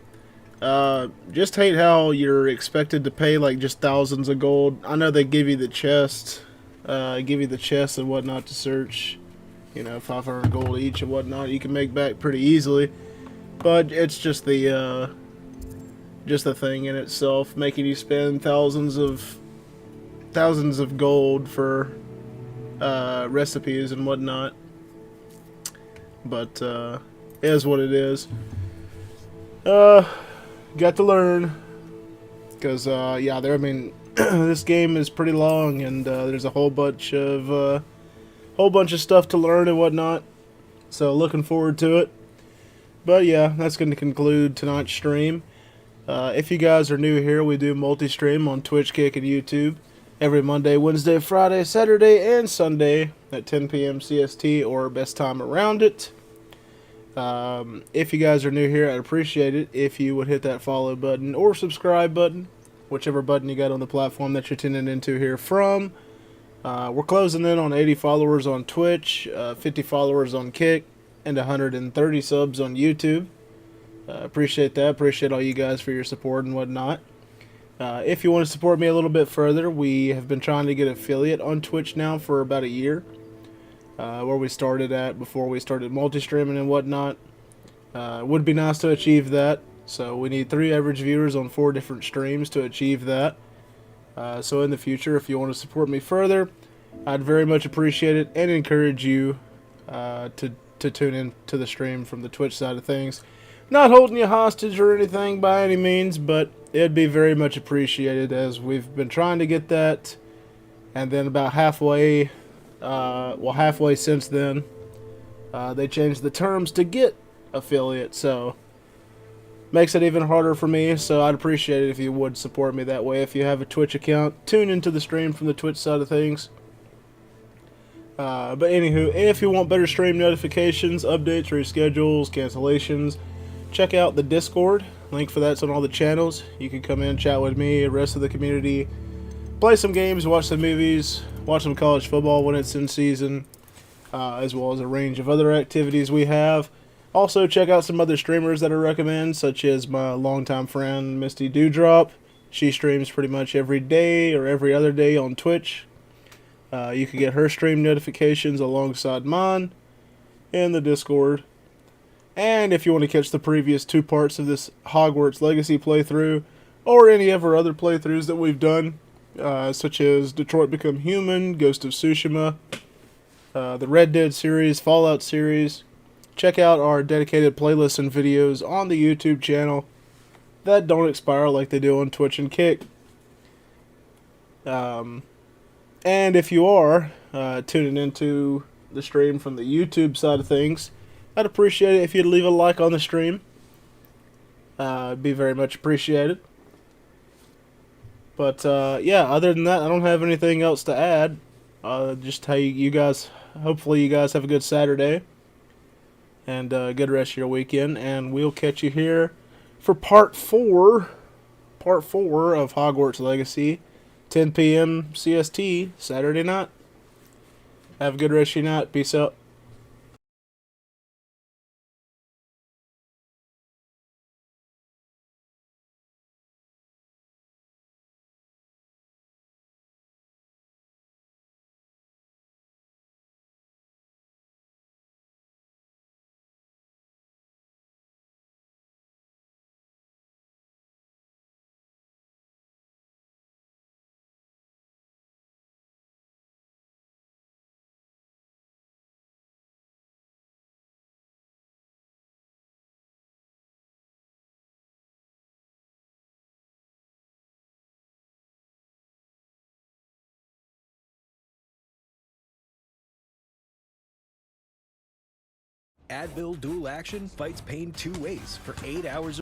Just hate how you're expected to pay like just thousands of gold. I know they give you the chest, and whatnot to search, 500 gold each and whatnot. You can make back pretty easily, but it's just the thing in itself, making you spend thousands of gold for recipes and whatnot. But it is what it is. Got to learn. Because yeah, I mean, this game is pretty long, and there's a whole bunch of stuff to learn and whatnot. So looking forward to it. But yeah, that's going to conclude tonight's stream. If you guys are new here, we do multi-stream on Twitch, Kick, and YouTube every Monday, Wednesday, Friday, Saturday, and Sunday at 10 p.m. CST or best time around it. If you guys are new here, I'd appreciate it if you would hit that follow button or subscribe button, whichever button you got on the platform that you're tuning into here from. We're closing in on 80 followers on Twitch, 50 followers on Kick, and 130 subs on YouTube. Appreciate that. Appreciate all you guys for your support and whatnot. If you want to support me a little bit further, we have been trying to get affiliate on Twitch now for about a year. Where we started at before we started multi-streaming and whatnot. It would be nice to achieve that. So we need 3 average viewers on 4 different streams to achieve that. So in the future, if you want to support me further, I'd very much appreciate it and encourage you to tune in to the stream from the Twitch side of things. Not holding you hostage or anything by any means, but it'd be very much appreciated as we've been trying to get that. And then about halfway since then, they changed the terms to get affiliate, so makes it even harder for me. So I'd appreciate it if you would support me that way. If you have a Twitch account, tune into the stream from the Twitch side of things. But anywho, if you want better stream notifications, updates, reschedules, cancellations, check out the Discord. Link for that's on all the channels. You can come in, chat with me, the rest of the community, play some games, watch some movies, watch some college football when it's in season, as well as a range of other activities we have. Also, check out some other streamers that I recommend, such as my longtime friend, Misty Dewdrop. She streams pretty much every day or every other day on Twitch. You can get her stream notifications alongside mine in the Discord. And if you want to catch the previous 2 parts of this Hogwarts Legacy playthrough, or any of our other playthroughs that we've done, such as Detroit Become Human, Ghost of Tsushima, the Red Dead series, Fallout series, check out our dedicated playlists and videos on the YouTube channel that don't expire like they do on Twitch and Kick. And if you are tuning into the stream from the YouTube side of things, I'd appreciate it if you'd leave a like on the stream. It'd be very much appreciated. But yeah, other than that, I don't have anything else to add. Just how you guys, hopefully you guys have a good Saturday and a good rest of your weekend, and we'll catch you here for part 4 of Hogwarts Legacy, 10 p.m. CST, Saturday night. Have a good rest of your night. Peace out. Advil Dual Action fights pain 2 ways for 8 hours a